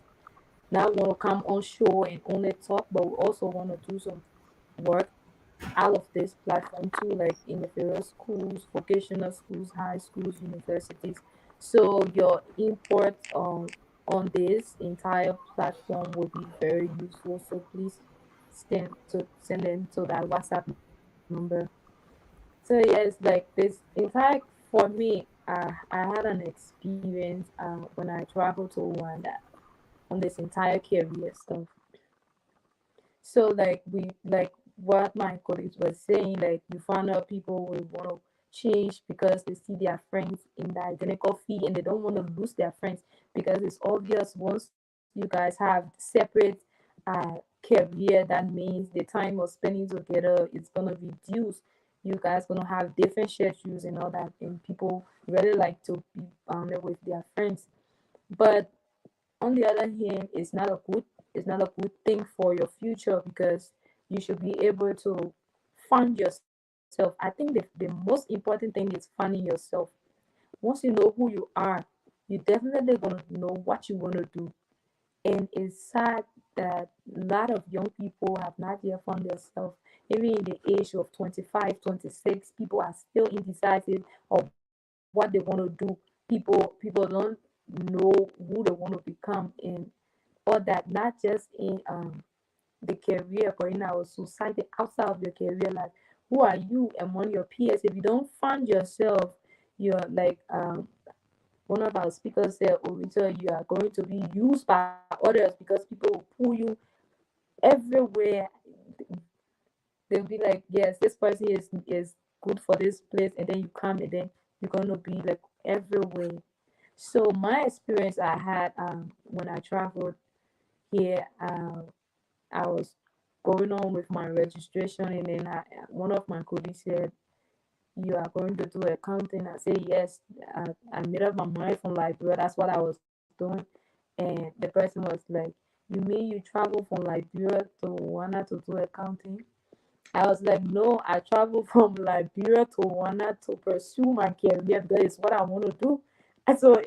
not want to come on show and only talk, but we also want to do some work out of this platform too, like in the various schools, vocational schools, high schools, universities. So your input on this entire platform will be very useful. So please send them to that WhatsApp number. So yes, like this, in fact, for me, I had an experience when I traveled to Rwanda on this entire career stuff. So like we like what my colleagues were saying, like you find out people will want to change because they see their friends in the identical field and they don't want to lose their friends, because it's obvious once you guys have separate uh career, that means the time of spending together is gonna reduce. You guys gonna have different schedules and all that, and people really like to be with their friends. But on the other hand, it's not a good thing for your future, because you should be able to find yourself. I think the most important thing is finding yourself. Once you know who you are, you definitely gonna know what you want to do. And it's sad that a lot of young people have not yet found themselves. Even in the age of 25, 26, people are still indecisive of what they want to do. People don't know who they want to become, and all that, not just in the career, but in our society outside of your career life. Who are you among your peers? If you don't find yourself, you're like one of our speakers said, Orita, you are going to be used by others, because people will pull you everywhere they'll be like, yes, this person is good for this place, and then you come, and then you're gonna be like everywhere. So my experience I had when I traveled here, I was going on with my registration, and then one of my colleagues said, "You are going to do accounting." I said, "Yes." I made up my mind from Liberia. That's what I was doing, and the person was like, "You mean you travel from Liberia to Rwanda to do accounting?" I was like, "No, I traveled from Liberia to Rwanda to pursue my career because it's what I want to do." And so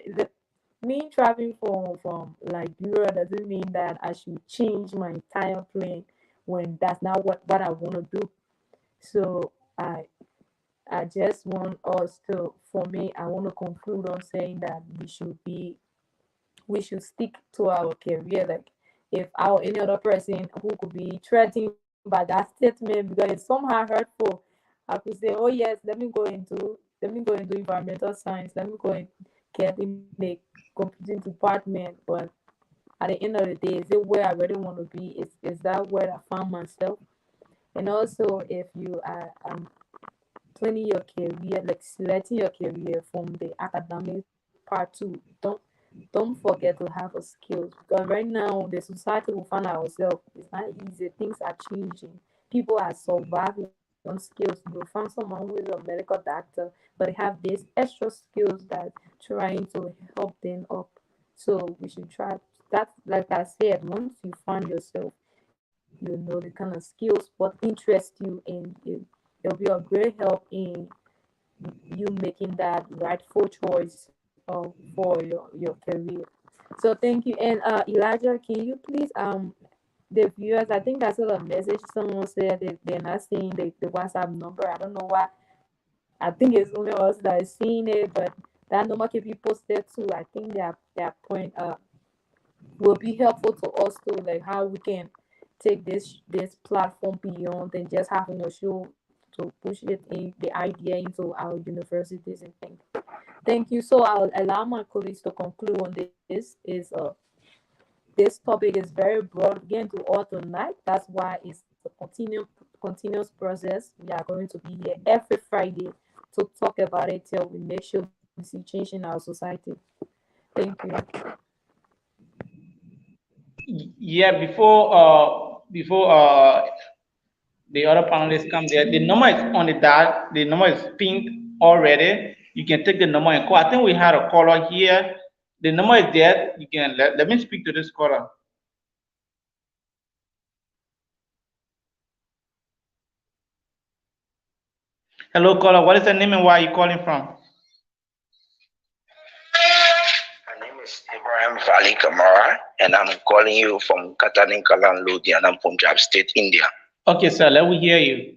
me traveling from Liberia doesn't mean that I should change my entire plan when that's not what I want to do. So I just want us to, for me, I want to conclude on saying that we should stick to our career. Like, if our any other person who could be threatened by that statement because it's somehow hurtful, I could say, "Oh yes, let me go into environmental science, let me go and get in the computing department." But at the end of the day, is it where I really want to be? Is that where I found myself? And also, if you are planning your career, like selecting your career from the academic part too, don't forget to have a skills, because right now the society we find ourselves is not easy. Things are changing. People are surviving on skills. You'll find someone who is a medical doctor, but they have these extra skills that trying to help them up. So we should try that. Like I said, once you find yourself, you know the kind of skills what interest you, and it'll be a great help in you making that rightful choice for your career. So thank you. And Elijah, can you please the viewers, I think I saw a message someone said that they're not seeing the WhatsApp number. I don't know why. I think it's only us that is seeing it, but that number can be posted too. I think that point will be helpful to us too, like how we can take this platform beyond than just having a show, to push it in the idea into our universities and things. Thank you. So I'll allow my colleagues to conclude on this. Is this topic is very broad again to all tonight. That's why it's a continuous process. We are going to be here every Friday to talk about it till we make sure we see change in our society. Thank you. Yeah, before the other panelists come there, the number is on the dot. The number is pink already. You can take the number and call. I think we had a caller here. The number is there. You can let me speak to this caller. Hello, caller. What is your name and where are you calling from? My name is Ibrahim Vali Kamara, and I'm calling you from Kataninkalan, Ludhiana, Punjab State, India. Okay, sir. Let me hear you.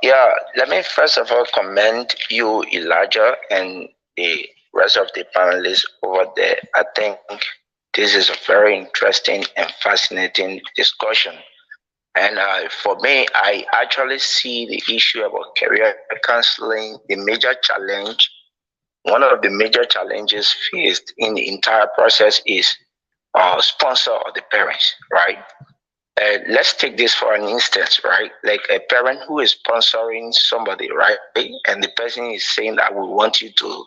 Yeah, let me first of all commend you, Elijah, and the rest of the panelists over there. I think this is a very interesting and fascinating discussion. And for me, I actually see the issue about career counseling, the major challenge. One of the major challenges faced in the entire process is sponsor or the parents, right? Let's take this for an instance, right? Like a parent who is sponsoring somebody, right? And the person is saying that we want you to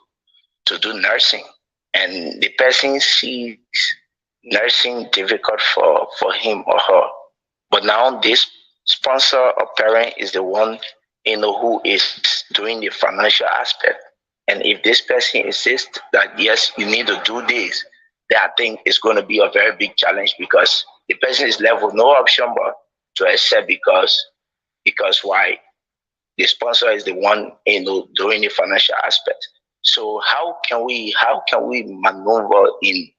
do nursing. And the person sees nursing difficult for him or her. But now this sponsor or parent is the one, who is doing the financial aspect. And if this person insists that, yes, you need to do this, then I think it's going to be a very big challenge, because the person is left with no option but to accept, because why? The sponsor is the one, doing the financial aspect. So how can we maneuver in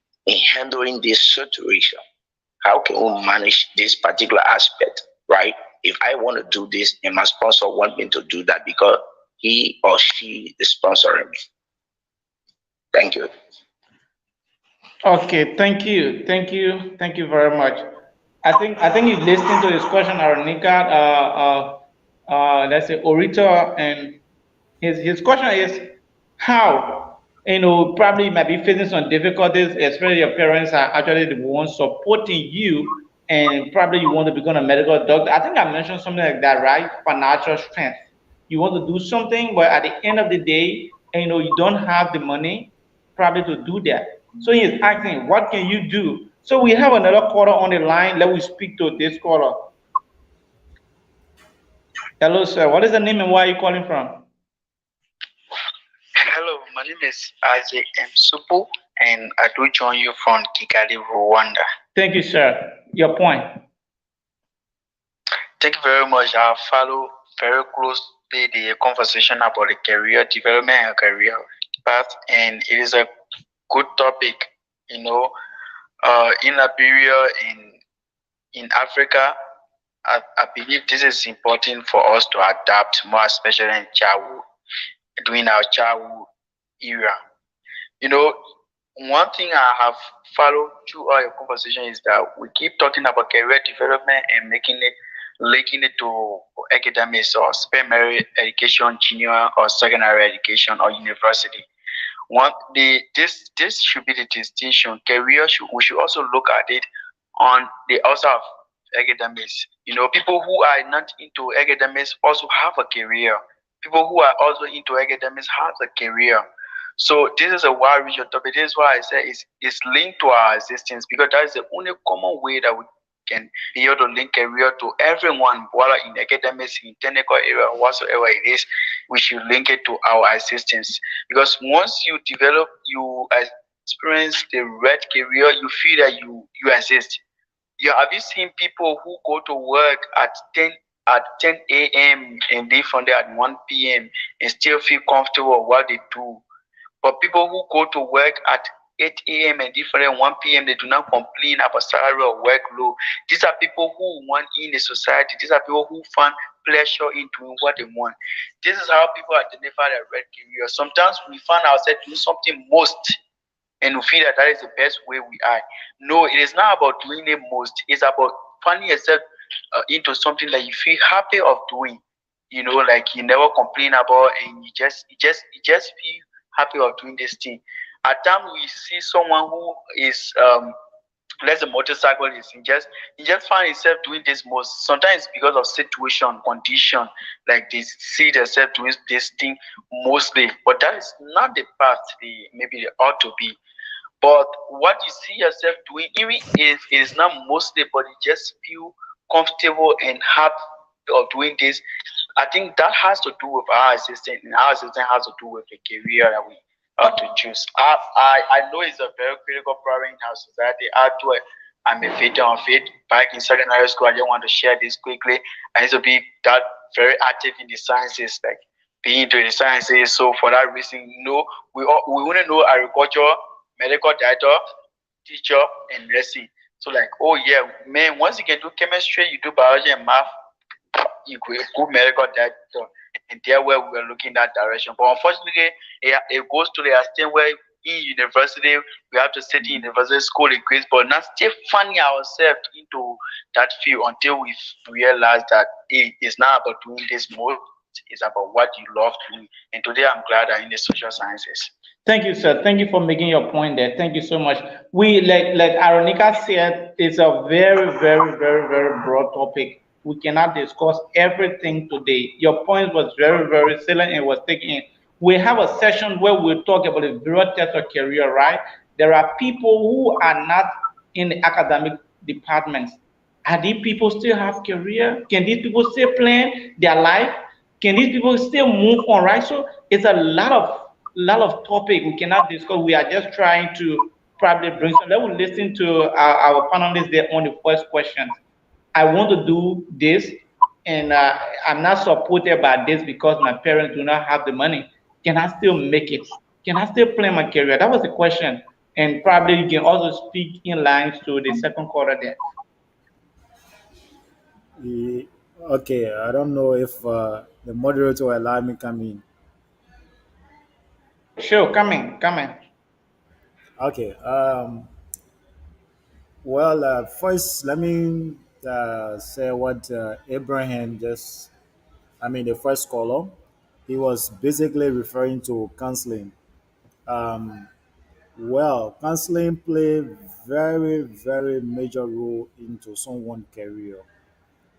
handling this situation? How can we manage this particular aspect, right? If I want to do this and my sponsor wants me to do that because he or she is sponsoring me. Thank you. Okay, thank you very much. I think you listened to this question, Aronika. Let's say Orita, and his question is how, probably might be facing some difficulties, especially your parents are actually the ones supporting you and probably you want to become a medical doctor. I think I mentioned something like that, right? Financial strength. You want to do something, but at the end of the day, you don't have the money probably to do that. So he is asking, what can you do? So we have another caller on the line. Let me speak to this caller. Hello, sir. What is the name and where are you calling from? Hello, my name is Isaac M. Supu, and I do join you from Kigali, Rwanda. Thank you, sir. Your point. Thank you very much. I follow very closely the conversation about the career development and career path, and it is a good topic. You know, in Liberia, in Africa, I believe this is important for us to adapt more, especially in childhood, during our childhood era. You know, one thing I have followed through all your conversation is that we keep talking about career development and linking it to academics or primary education, junior or secondary education or university. This should be the distinction. We should also look at it on the outside of academics. People who are not into academics also have a career. People who are also into academics have a career. So this is a wide range of topic. This is why I say it's linked to our existence, because that is the only common way that we can be able to link career to everyone, whether in academics, in technical area, whatsoever it is. We should link it to our existence, because once you develop, you experience the right career, you feel that you exist. Have you seen people who go to work at 10 a.m. and leave from there at 1 p.m. and still feel comfortable with what they do? But people who go to work at 8 a.m. and different 1 p.m., they do not complain about salary or workload. These are people who want in the society. These are people who find pleasure in doing what they want. This is how people identify their red career. Sometimes we find ourselves doing something most, and we feel that that is the best way we are. No, it is not about doing it most. It's about finding yourself into something that you feel happy of doing. Like you never complain about, and you just feel happy of doing this thing. At times we see someone who is let's say motorcyclist, he just find himself doing this most, sometimes because of situation, condition, like they see themselves doing this thing mostly, but that is not the path maybe they ought to be. But what you see yourself doing, even if it is not mostly, but you just feel comfortable and happy of doing this, I think that has to do with our assistant, and our assistant has to do with the career that we ought to choose. I know it's a very critical problem in our society. I'm a veteran of it. Back in secondary school, I just want to share this quickly. I used to be that very active in the sciences, like being into the sciences. So for that reason, we want to know agriculture, medical doctor, teacher, and nursing. So like, oh yeah, man, once you can do chemistry, you do biology and math, you could go medical doctor, and there where we were looking that direction. But unfortunately, it goes to the extent where in university we have to study in university school in grades, but not still finding ourselves into that field until we realize that it is not about doing this most, it's about what you love doing. And today I'm glad I'm in the social sciences. Thank you, sir. Thank you for making your point there. Thank you so much. We like Aronika said, it's a very, very, very, very broad topic. We cannot discuss everything today. Your point was very, very salient and was taken in. We have a session where we talk about the various types of career, right? There are people who are not in the academic departments. Are these people still have career? Can these people still plan their life? Can these people still move on, right? So it's a lot of topic we cannot discuss. We are just trying to probably bring. So let us listen to our panelists there on the first question. I want to do this, and I'm not supported by this because my parents do not have the money. Can I still make it? Can I still plan my career? That was the question. And probably you can also speak in lines to the second quarter there. Okay, I don't know if the moderator will allow me come in. Sure, coming. Okay. Well, first, let me say what Abraham just, I mean, the first caller, he was basically referring to counseling. Um, Well, counseling play very, very major role into someone's career.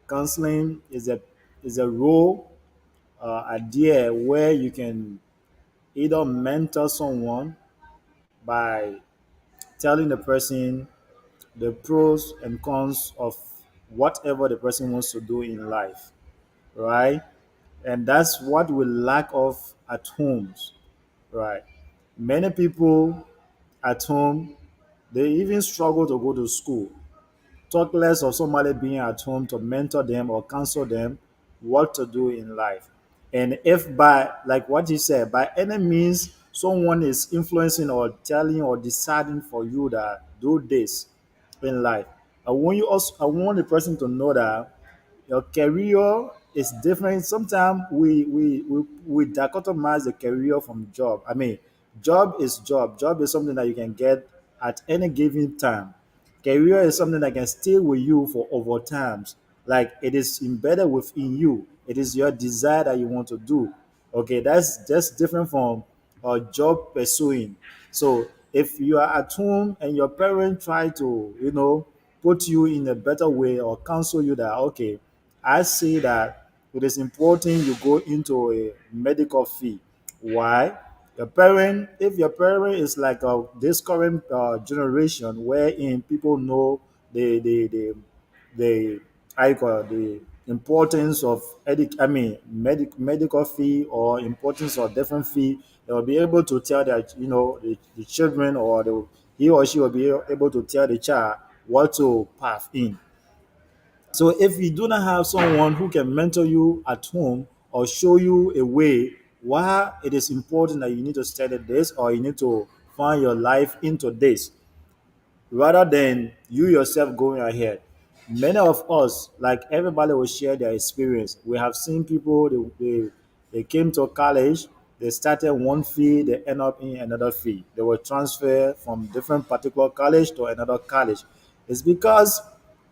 Counseling is a role, idea where you can either mentor someone by telling the person the pros and cons of whatever the person wants to do in life, right? And that's what we lack of at homes, right? Many people at home, they even struggle to go to school. Talk less of somebody being at home to mentor them or counsel them what to do in life. And if by, like what you said, by any means someone is influencing or telling or deciding for you that do this in life, I want the person to know that your career is different. Sometimes we dichotomize the career from job. I mean, job is job. Job is something that you can get at any given time. Career is something that can stay with you for over times. Like it is embedded within you. It is your desire that you want to do. Okay, that's just different from job pursuing. So if you are at home and your parents try to, put you in a better way or counsel you that, okay, I see that it is important you go into a medical field. Why? If your parent is like this current generation, wherein people know the how you call it, the importance of medical fee or importance of different fee, they will be able to tell their the children, or he or she will be able to tell the child what to path in. So if you do not have someone who can mentor you at home or show you a way why it is important that you need to study this or you need to find your life into this, rather than you yourself going ahead. Many of us, like everybody will share their experience. We have seen people, they came to college, they started one field, they end up in another field. They were transferred from different particular college to another college. It's because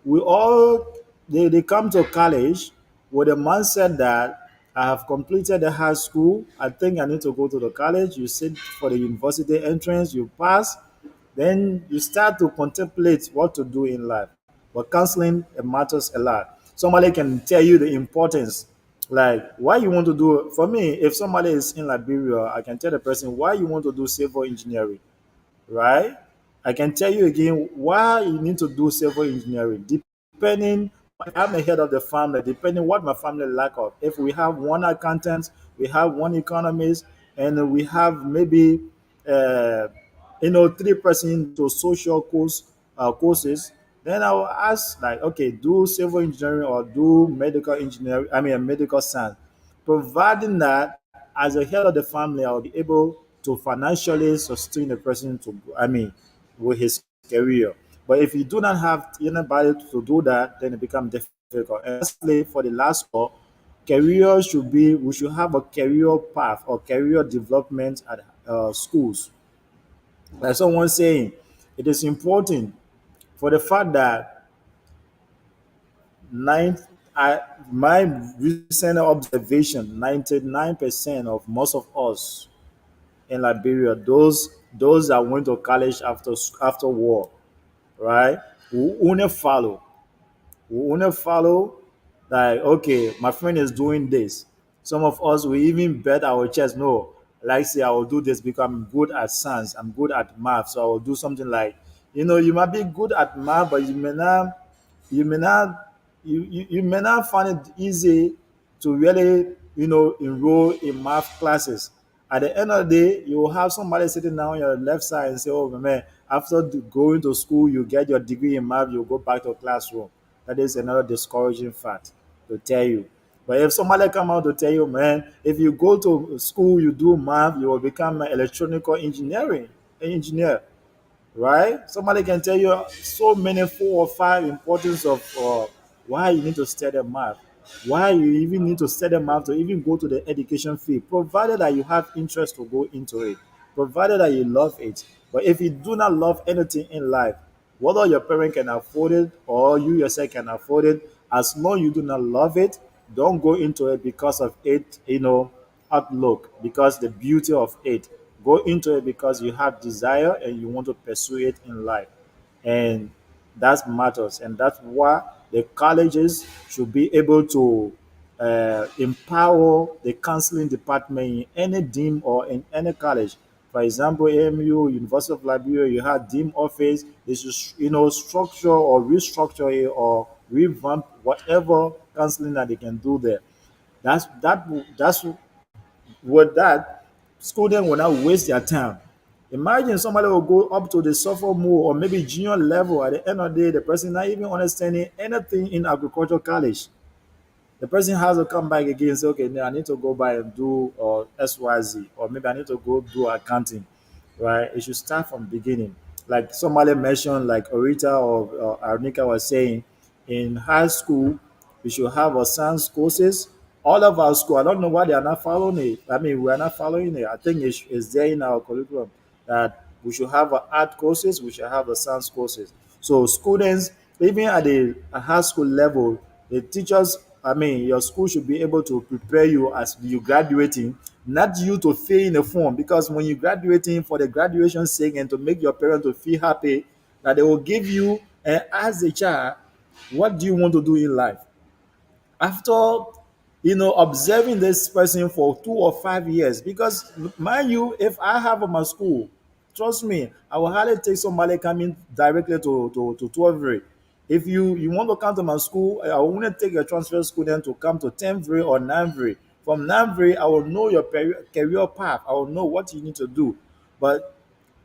we all, they come to college with a mindset that I have completed the high school. I think I need to go to the college. You sit for the university entrance, you pass, then you start to contemplate what to do in life. But counseling, it matters a lot. Somebody can tell you the importance, like why you want to do. For me, if somebody is in Liberia, I can tell the person why you want to do civil engineering, right? I can tell you again why you need to do civil engineering. Depending, I'm the head of the family, depending what my family lack of. If we have one accountant, we have one economist, and we have maybe uh, three-person to social courses, then I will ask like, okay, do civil engineering or do medical engineering, medical science. Providing that as a head of the family, I'll be able to financially sustain the person with his career. But if you do not have anybody to do that, then it becomes difficult. And lastly, for the last call, we should have a career path or career development at schools. Like someone saying, it is important for the fact that nine, my recent observation, 99% of most of us in Liberia, those that went to college after war, right? We only follow. We only follow like, okay, my friend is doing this. Some of us we even bet our chest, no, like say I will do this because I'm good at science, I'm good at math, so I will do something like, you might be good at math, but you may not you may not find it easy to really enroll in math classes. At the end of the day, you will have somebody sitting down on your left side and say, oh man, after going to school you get your degree in math, you go back to classroom. That is another discouraging fact to tell you. But if somebody come out to tell you, man, if you go to school, you do math, you will become an electronical engineer, right? Somebody can tell you so many 4 or 5 importance of why you need to study math, why you even need to study math to even go to the education field, provided that you have interest to go into it, provided that you love it. But if you do not love anything in life, whether your parent can afford it or you yourself can afford it, as long you do not love it, don't go into it because of it, outlook, because the beauty of it. go into it because you have desire and you want to pursue it in life, and that matters. And that's why the colleges should be able to empower the counseling department in any dean or in any college. For example, AMU, University of Liberia, you have dean office. They should, structure or restructure it or revamp whatever counseling that they can do there. That's with that, students will not waste their time. Imagine somebody will go up to the sophomore or maybe junior level. At the end of the day, the person not even understanding anything in agricultural college. The person has to come back again and say, okay, now I need to go by and do XYZ, or maybe I need to go do accounting, right? It should start from beginning. Like somebody mentioned, like Orita or Arnika was saying, in high school, we should have our science courses. All of our school, I don't know why they are not following it. I mean, we are not following it. I think it's there in our curriculum that we should have our art courses, we should have the science courses. So students, even at the high school level, the teachers, I mean, your school should be able to prepare you as you graduating, not you to fill in a form. Because when you graduating for the graduation sake and to make your parents to feel happy, that they will give you and ask the child, what do you want to do in life? After observing this person for 2 or 5 years, because mind you, if I have my school, trust me, I will hardly take somebody coming directly to 12th grade. If you want to come to my school, I will only take a transfer student to come to 10th grade or 9th grade. From 9th grade, I will know your career path. I will know what you need to do. But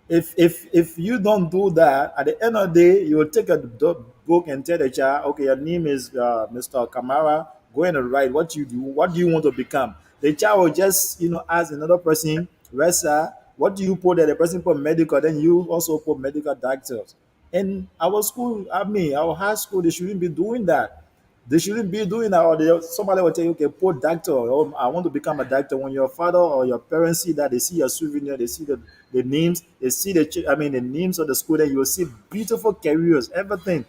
if you don't do that, at the end of the day, you will take a book and tell the child, okay, your name is Mr. Kamara. Go and write what you do. What do you want to become? The child will just ask another person, Ressa, what do you put there? The person put medical, then you also put medical doctors. And our school, I mean, our high school, they shouldn't be doing that. They shouldn't be doing that, or somebody will tell you, okay, put doctor, or I want to become a doctor. When your father or your parents see that, they see your souvenir, they see the names, they see the names of the school, then you will see beautiful careers, everything.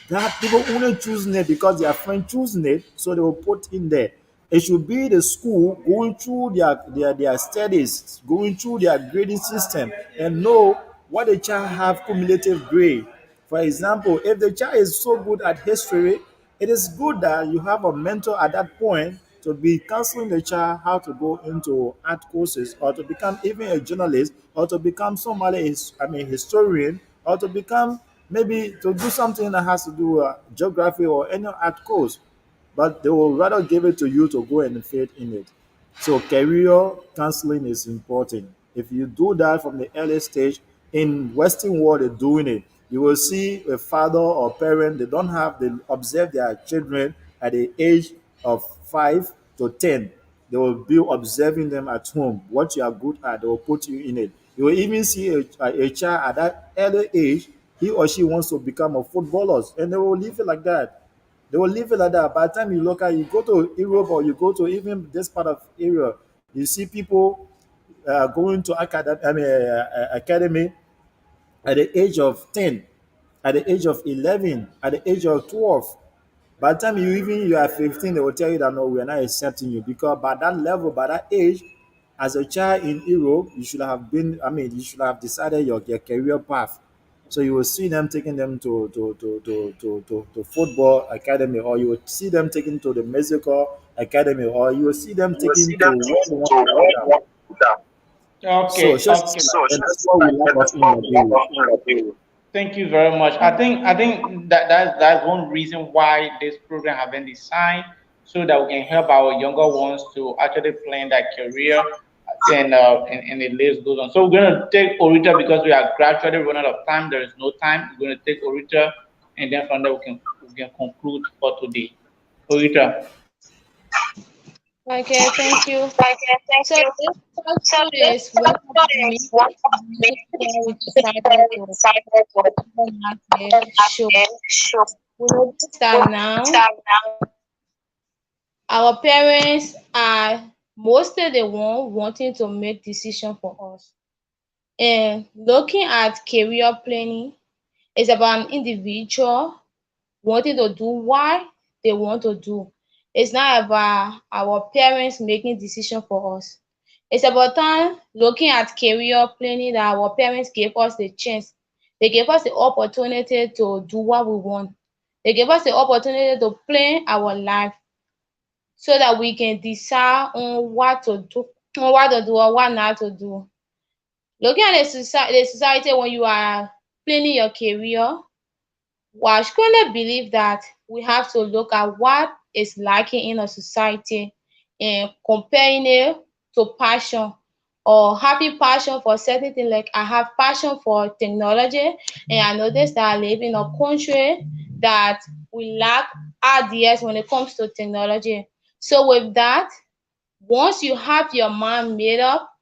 That people only choosing it because their friend choosing it, so they will put in there. It should be the school going through their studies, going through their grading system, and know what the child have cumulative grade. For example, if the child is so good at history, it is good that you have a mentor at that point to be counseling the child how to go into art courses, or to become even a journalist, or to become somebody historian, or to become maybe to do something that has to do with geography or any art course. But they will rather give it to you to go and fit in it. So career counseling is important. If you do that from the early stage, in Western world they're doing it. You will see a father or parent, they observe their children at the age of 5 to 10. They will be observing them at home. What you are good at, they will put you in it. You will even see a child at that early age, he or she wants to become a footballer, and they will leave it like that. They will leave it like that. By the time you look at, you go to Europe or you go to even this part of area, you see people going to academy at the age of 10, at the age of 11, at the age of 12. By the time you are 15, they will tell you that no, we are not accepting you, because by that level, by that age, as a child in Europe, you should have decided your career path. So you will see them taking them to football academy, or you will see them taking to the musical academy, or you will see them taking to where they want to become. So Okay, it's just okay. and that's what we like of in Nigeria. Thank you very much. I think that's one reason why this program has been designed, so that we can help our younger ones to actually plan their career, and the list goes on. So we're gonna take Orita because we are gradually running out of time. There is no time. We're gonna take Orita, and then from there we can conclude for today. Orita. Okay, thank you. So this part two is what me we decided to show. We notice that now our parents are mostly the one wanting to make decision for us. And looking at career planning is about an individual wanting to do what they want to do. It's not about our parents making decision for us. It's about time looking at career planning that our parents gave us the chance. They gave us the opportunity to do what we want. They gave us the opportunity to plan our life so that we can decide on what to do, or what not to do. Looking at the society when you are planning your career, I strongly believe that we have to look at what is lacking in a society and comparing it to passion or having passion for certain things. Like I have passion for technology, and I noticed that I live in a country that we lack ideas when it comes to technology. So with that, once you have your mind made up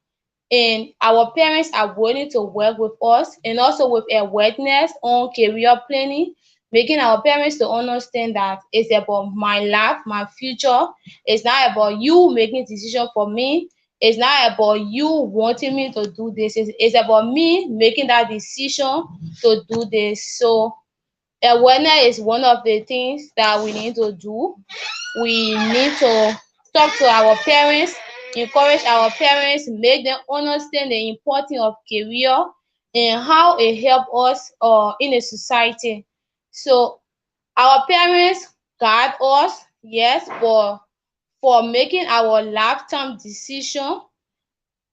and our parents are willing to work with us and also with awareness on career planning, making our parents to understand that it's about my life, my future. It's not about you making decision for me. It's not about you wanting me to do this. It's about me making that decision to do this. So awareness is one of the things that we need to do. We need to talk to our parents, encourage our parents, make them understand the importance of career and how it help us in a society. So our parents guide us, yes, but for making our lifetime decision,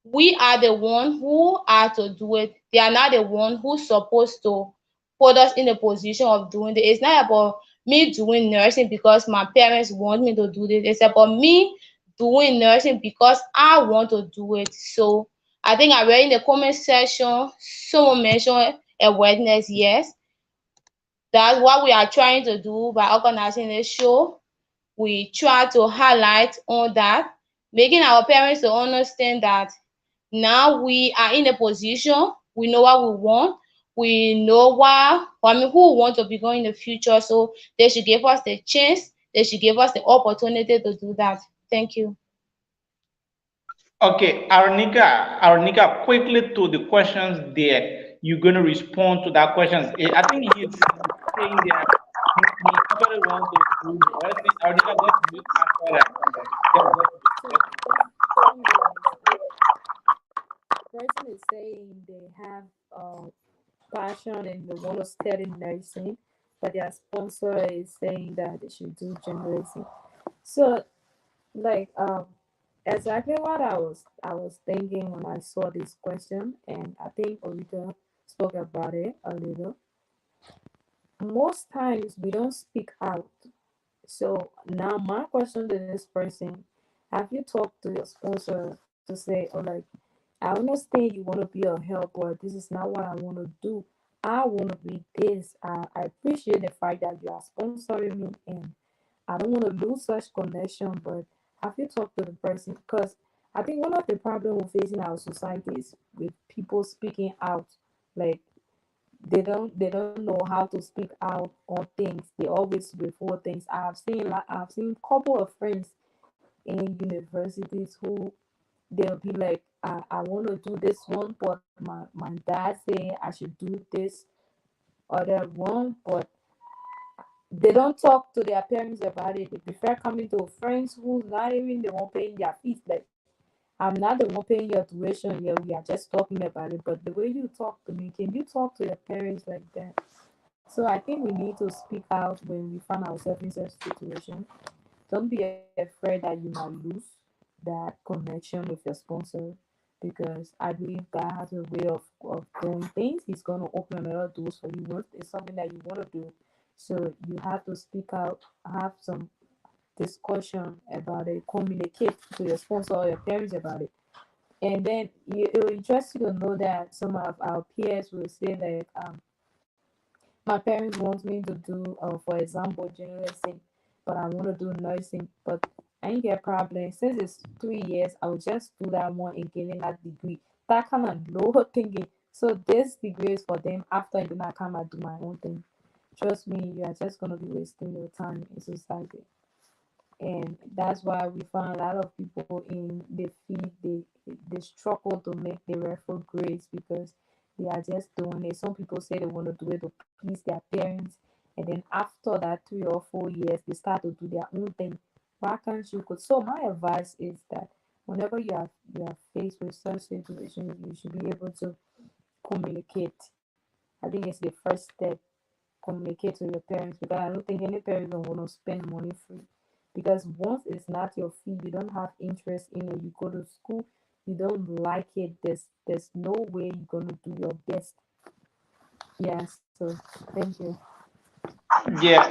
we are the one who are to do it. They are not the one who's supposed to put us in the position of doing it. It's not about me doing nursing because my parents want me to do this. It's about me doing nursing because I want to do it. So I think I read in the comment section someone mentioned awareness. Yes, that's what we are trying to do by organizing this show. We try to highlight on that, making our parents to understand that now we are in a position, we know what we want, we know who we want to become in the future. So they should give us the chance, they should give us the opportunity to do that. Thank you. Okay, Aronika, quickly to the questions there. You're going to respond to that questions. I think he's saying that he actually wants to do nursing. Aronika, just answer that question. Person is saying they have passion and they want to study nursing, but their sponsor is saying that they should do journalism. So, like, exactly what I was thinking when I saw this question, and I think Olita spoke about it a little. Most times we don't speak out. So now my question to this person: have you talked to your sponsor to say, "Oh, like, I understand you want to be a help, but this is not what I want to do. I want to be this. I appreciate the fact that you are sponsoring me, and I don't want to lose such connection." But have you talked to the person? Because I think one of the problems we face in our society is with people speaking out. Like they don't know how to speak out on things. They always before things. I've seen couple of friends in universities who they'll be like, I want to do this one, but my dad say I should do this other one, but they don't talk to their parents about it. They prefer coming to friends who's not even the one paying their fees. Like, I'm not the one paying your tuition. Yeah, we are just talking about it. But the way you talk to me, can you talk to your parents like that? So I think we need to speak out when we find ourselves in such situation. Don't be afraid that you might lose that connection with your sponsor, because I believe God has a way of doing things. He's going to open another doors for you once it's something that you want to do. So you have to speak out, have some discussion about it, communicate to your sponsor or your parents about it. And then it will interest you to know that some of our peers will say that my parents want me to do, for example, journalism, but I want to do nursing. But I ain't get problem. Since it's 3 years, I will just do that one and getting that degree. That kind of low thinking. So this degree is for them. After, and then I come and do my own thing. Trust me, you are just gonna be wasting your time in society. And that's why we find a lot of people in the field, they struggle to make the referral grades because they are just doing it. Some people say they want to do it to please their parents, and then after that 3 or 4 years they start to do their own thing. Why can't you? So my advice is that whenever you are faced with such situations, you should be able to communicate. I think it's the first step. Communicate to your parents, because I don't think any parents don't want to spend money free. Because once it's not your fee, you don't have interest in it. You go to school, you don't like it. There's no way you're gonna do your best. Yeah. So thank you. Yeah,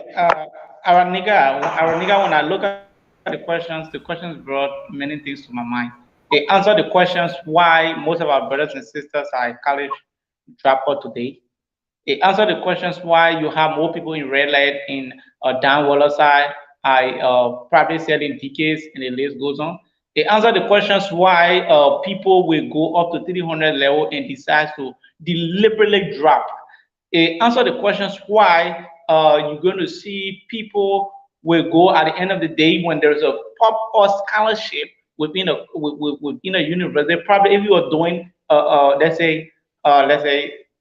our nigga, when I look at the questions brought many things to my mind. They answer the questions why most of our brothers and sisters are in college dropout today. They answer the questions why you have more people in red light in down Waller side. I probably said in DKs, and the list goes on. They answer the questions why people will go up to 300 level and decide to deliberately drop. They answer the questions why you're going to see people will go at the end of the day when there's a pop or scholarship within a university. Probably if you are doing let's say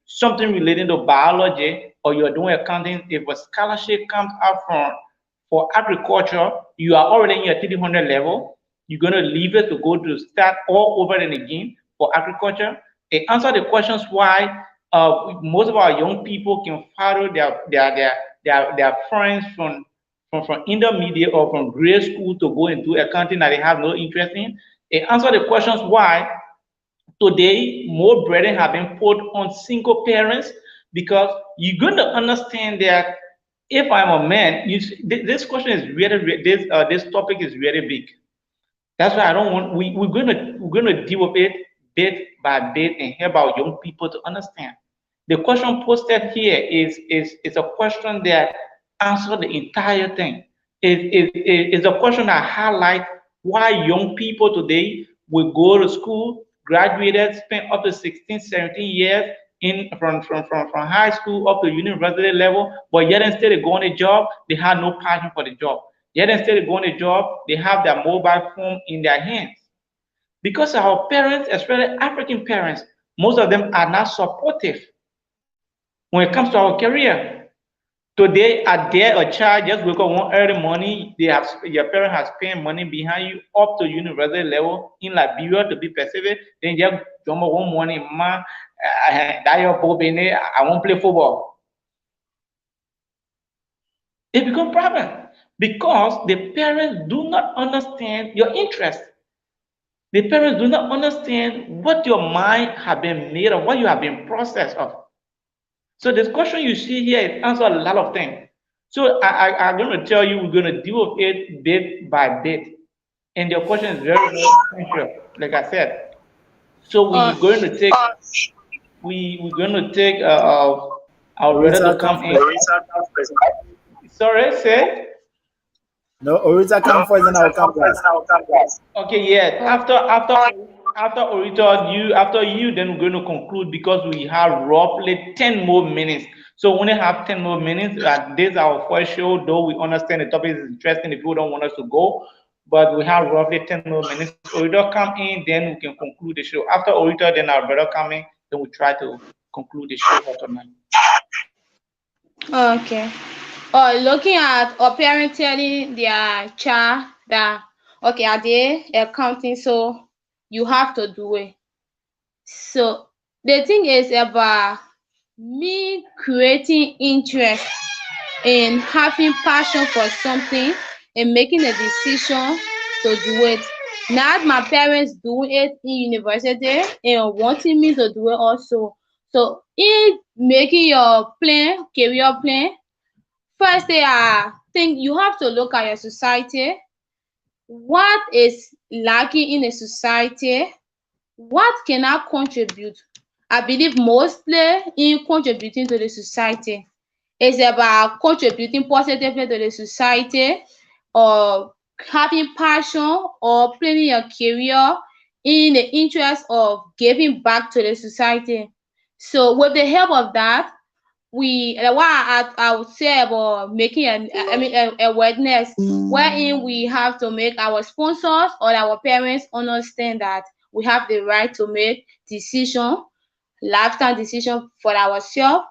something related to biology, or you're doing accounting, if a scholarship comes out from for agriculture, you are already in your 300 level. You're going to leave it to go to start all over and again for agriculture. It answer the questions why most of our young people can follow their friends from intermediate or from grade school to go into accounting that they have no interest in. It answer the questions why today more burden have been put on single parents, because you're going to understand that if I'm a man, this question is really, this topic is really big. That's why I don't want we're gonna deal with it bit by bit and help our young people to understand. The question posted here is a question that answers the entire thing. It's a question that highlights why young people today will go to school, graduated, spend up to 16, 17 years in from high school up to university level, but yet instead of going to job, they have no passion for the job. Yet instead of going to job, they have their mobile phone in their hands. Because our parents, especially African parents, most of them are not supportive when it comes to our career. Today, a day a child just wake up one early morning, your parent has spent money behind you up to university level in Liberia to be Pacific. Then just jump up one morning, man, that your baby, I won't play football. It becomes problem because the parents do not understand your interest. The parents do not understand what your mind have been made of, what you have been processed of. So this question you see here, it answers a lot of things. So I'm going to tell you, we're going to deal with it bit by bit. And your question is very, very essential, like I said. So we're going to take, we're going to take our brother to Orita come come in. first. Sorry, say? No, Orita come first, and I'll come last. Okay, yeah. After Orita, after you, then we're going to conclude because we have roughly 10 more minutes. So we only have 10 more minutes. This is our first show, though we understand the topic is interesting if people don't want us to go. But we have roughly 10 more minutes. Orita come in, then we can conclude the show. After Orita, then our brother come in, then we try to conclude the show for tonight. Okay. Looking at a parent telling their child that, okay, are they accounting, so you have to do it. So the thing is about me creating interest in having passion for something and making a decision to do it. Not my parents doing it in university and wanting me to do it also. So in making your plan, career plan, first thing I think you have to look at your society. What is lacking in a society? What can I contribute? I believe mostly in contributing to the society. It's about contributing positively to the society, or having passion, or planning your career in the interest of giving back to the society. So with the help of that, what I would say about making a awareness wherein we have to make our sponsors or our parents understand that we have the right to make lifetime decision for ourselves.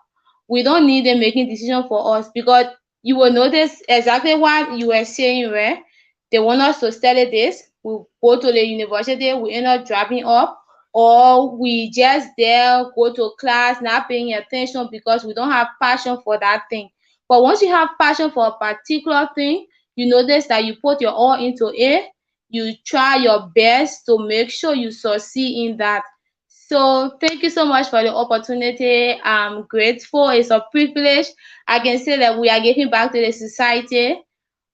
We don't need them making decision for us, because you will notice exactly what you were saying, right? They want us to study this, we go to the university, we end up dropping off, or we just there go to class not paying attention because we don't have passion for that thing. But once you have passion for a particular thing, you notice that you put your all into it, you try your best to make sure you succeed in that. So thank you so much for the opportunity. I'm grateful. It's a privilege. I can say that we are giving back to the society,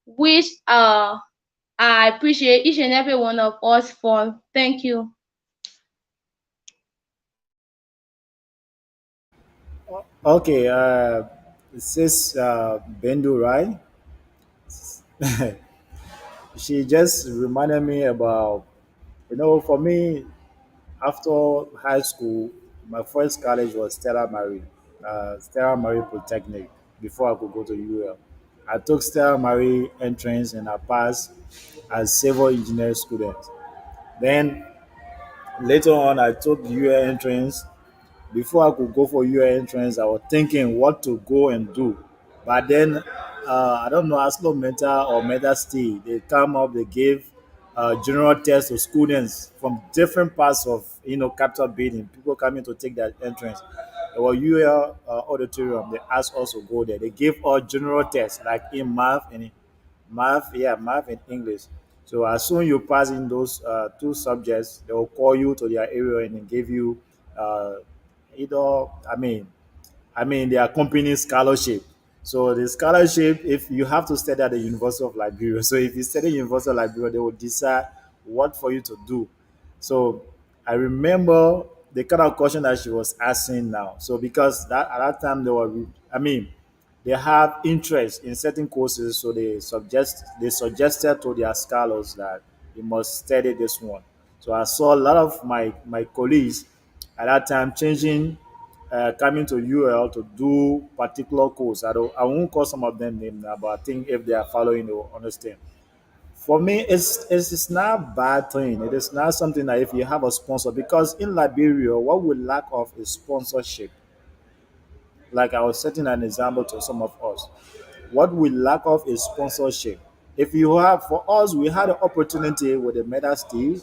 which I appreciate each and every one of us for. Thank you. Okay, sis Bendu, right? She just reminded me about, for me, after high school, my first college was Stella Marie Polytechnic before I could go to UL. I took Stella Marie entrance and I passed as civil engineer student. Then later on, I took UL entrance. Before I could go for UL entrance, I was thinking what to go and do. But then, I don't know, Aslo Meta or Meta Steel, they come up, they gave general tests to students from different parts of, capital building. People coming to take their entrance. There was UL auditorium. They asked us to go there. They gave us general tests like in math and English. So as soon you pass in those two subjects, they will call you to their area and then give you uh, either I mean their company scholarship. So the scholarship, if you have to study at the University of Liberia, so if you study University of Liberia, they will decide what for you to do. So I remember the kind of question that she was asking now. So because that at that time they have interest in certain courses, so they suggested to their scholars that you must study this one. So I saw a lot of my colleagues at that time changing, coming to UL to do particular course. I won't call some of them name now, but I think if they are following, they will understand. For me, it's not a bad thing. It is not something that if you have a sponsor, because in Liberia, what we lack of is sponsorship. Like I was setting an example to some of us. What we lack of is sponsorship. If you have, for us, we had an opportunity with the Meta Steve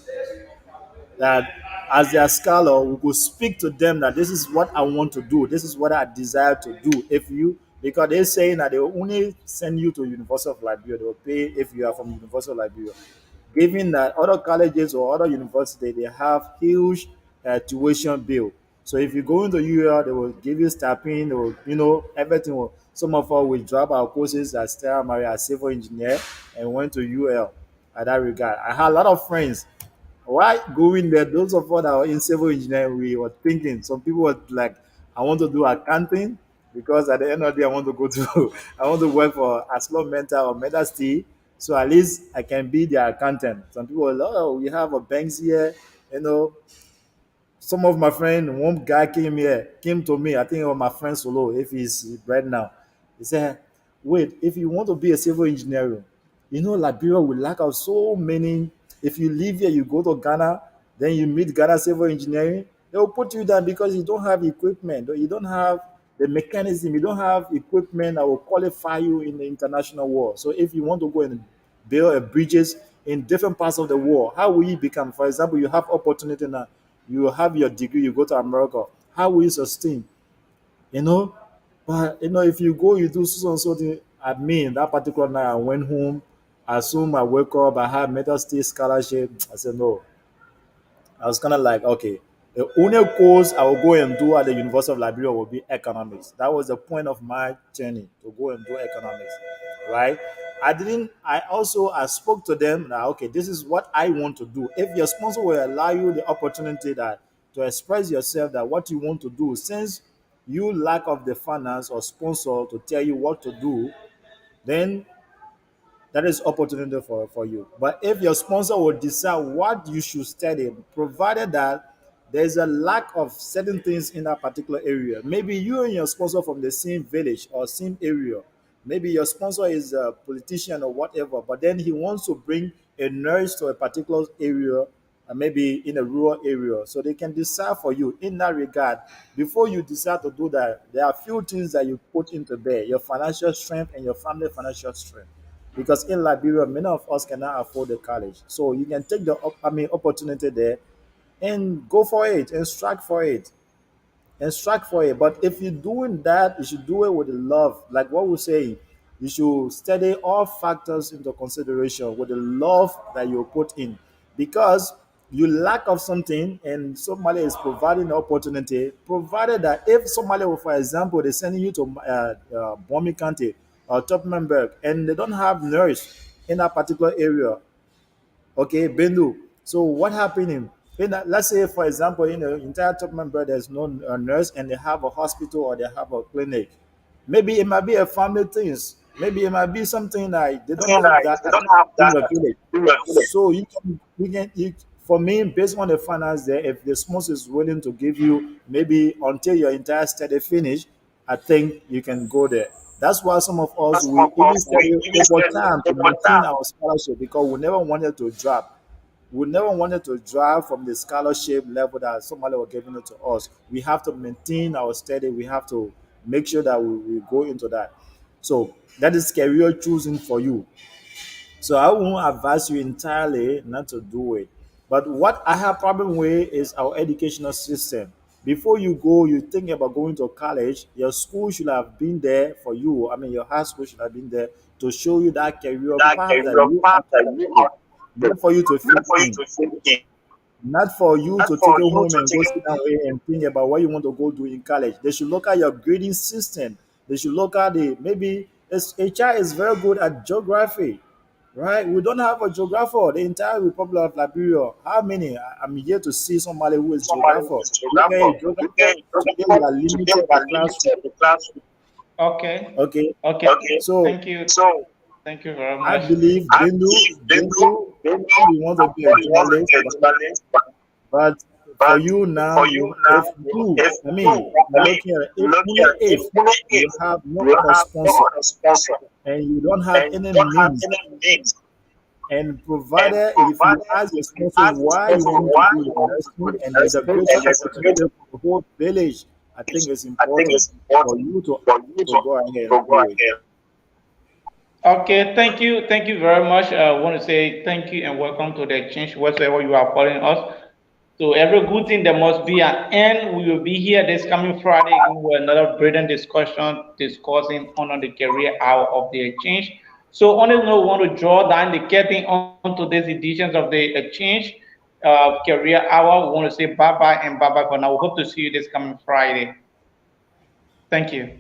that as their scholar, we could speak to them that this is what I want to do, this is what I desire to do. If you, because they're saying that they will only send you to University of Liberia, they will pay if you are from University of Liberia. Given that other colleges or other universities they have huge tuition bill. So if you go into UL, they will give you stipend, they will, everything will. Some of us will drop our courses at Stella Maria as civil engineer and went to UL at that regard. I had a lot of friends. Why going there? Those of us that were in civil engineering, we were thinking. Some people were like, I want to do accounting because at the end of the day, I want to go to, I want to work for Aslo Mental or Medasti. So at least I can be their accountant. Some people were like, oh, we have a banks here, you know, some of my friend, one guy came to me. I think it was my friend Solo, if he's right now. He said, "Wait, if you want to be a civil engineer, Liberia will lack out so many. If you live here, you go to Ghana, then you meet Ghana civil engineering, they will put you down because you don't have equipment, or you don't have the mechanism, you don't have equipment that will qualify you in the international world. So if you want to go and build a bridges in different parts of the world, how will you become? For example, you have opportunity now, you have your degree, you go to America. How will you sustain? You know, but if you go, you do so and so thing. At me, that particular night, I went home. As soon I wake up, I had Metal State scholarship. I said no. I was kind of like, okay, the only course I will go and do at the University of Liberia will be economics. That was the point of my journey, to go and do economics, right? I spoke to them that, okay, this is what I want to do. If your sponsor will allow you the opportunity that to express yourself that what you want to do, since you lack of the finance or sponsor to tell you what to do, then that is opportunity for you. But if your sponsor will decide what you should study, provided that there's a lack of certain things in that particular area, maybe you and your sponsor from the same village or same area, maybe your sponsor is a politician or whatever, but then he wants to bring a nurse to a particular area, maybe in a rural area, so they can decide for you in that regard. Before you decide to do that, there are a few things that you put into there: your financial strength and your family financial strength. because in Liberia, many of us cannot afford the college. So you can take the opportunity there and go for it and strike for it and strike for it. But if you're doing that, you should do it with love. Like what we say, you should study all factors into consideration with the love that you put in. Because you lack of something and somebody is providing the opportunity, provided that if somebody, for example, they're sending you to Bomi County or Topmanberg and they don't have nurse in that particular area, okay, Bendu. So what happened let's say, for example, in the entire top member, there's no nurse and they have a hospital or they have a clinic. Maybe it might be a family things. Maybe it might be something like they don't have that in the village. So for me, based on the finance there, if the sponsor is willing to give you maybe until your entire study finish, I think you can go there. That's why some of us we even study over time to maintain our scholarship because we never wanted to drop. We never wanted to drop from the scholarship level that somebody was giving it to us. We have to maintain our study. We have to make sure that we go into that. So that is career choosing for you. So I won't advise you entirely not to do it. But what I have problem with is our educational system. Before you go, you think about going to college, your school should have been there for you. I mean, your high school should have been there to show you that career path that you have to take. Not for you to fit in. Not for you to take it home and go sit down here and think about what you want to go do in college. They should look at your grading system. They should look at maybe HR is very good at geography, right? We don't have a geographer. The entire Republic of Liberia. How many? I'm here to see somebody who is geographer. Okay, geographer. Today we are limited to classroom. Okay. Okay. So Thank you. Thank you very much. I believe Bendu, we want to be a journalist, but for you now, if you have no other sponsor and you don't have any means, and provided if you ask the sponsor why you want to do investment and there's a great opportunity for the whole village, I think it's important for you to go ahead and do it. Okay, thank you very much. I want to say thank you and welcome to the exchange whatsoever you are calling us. So every good thing there must be an end. We will be here this coming Friday with another brilliant discussion discussing on the career hour of the exchange. So on this note, we want to draw down the curtain on today's editions of the exchange career hour. We want to say bye-bye and bye-bye for now. We hope to see you this coming Friday. Thank you.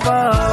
Boy.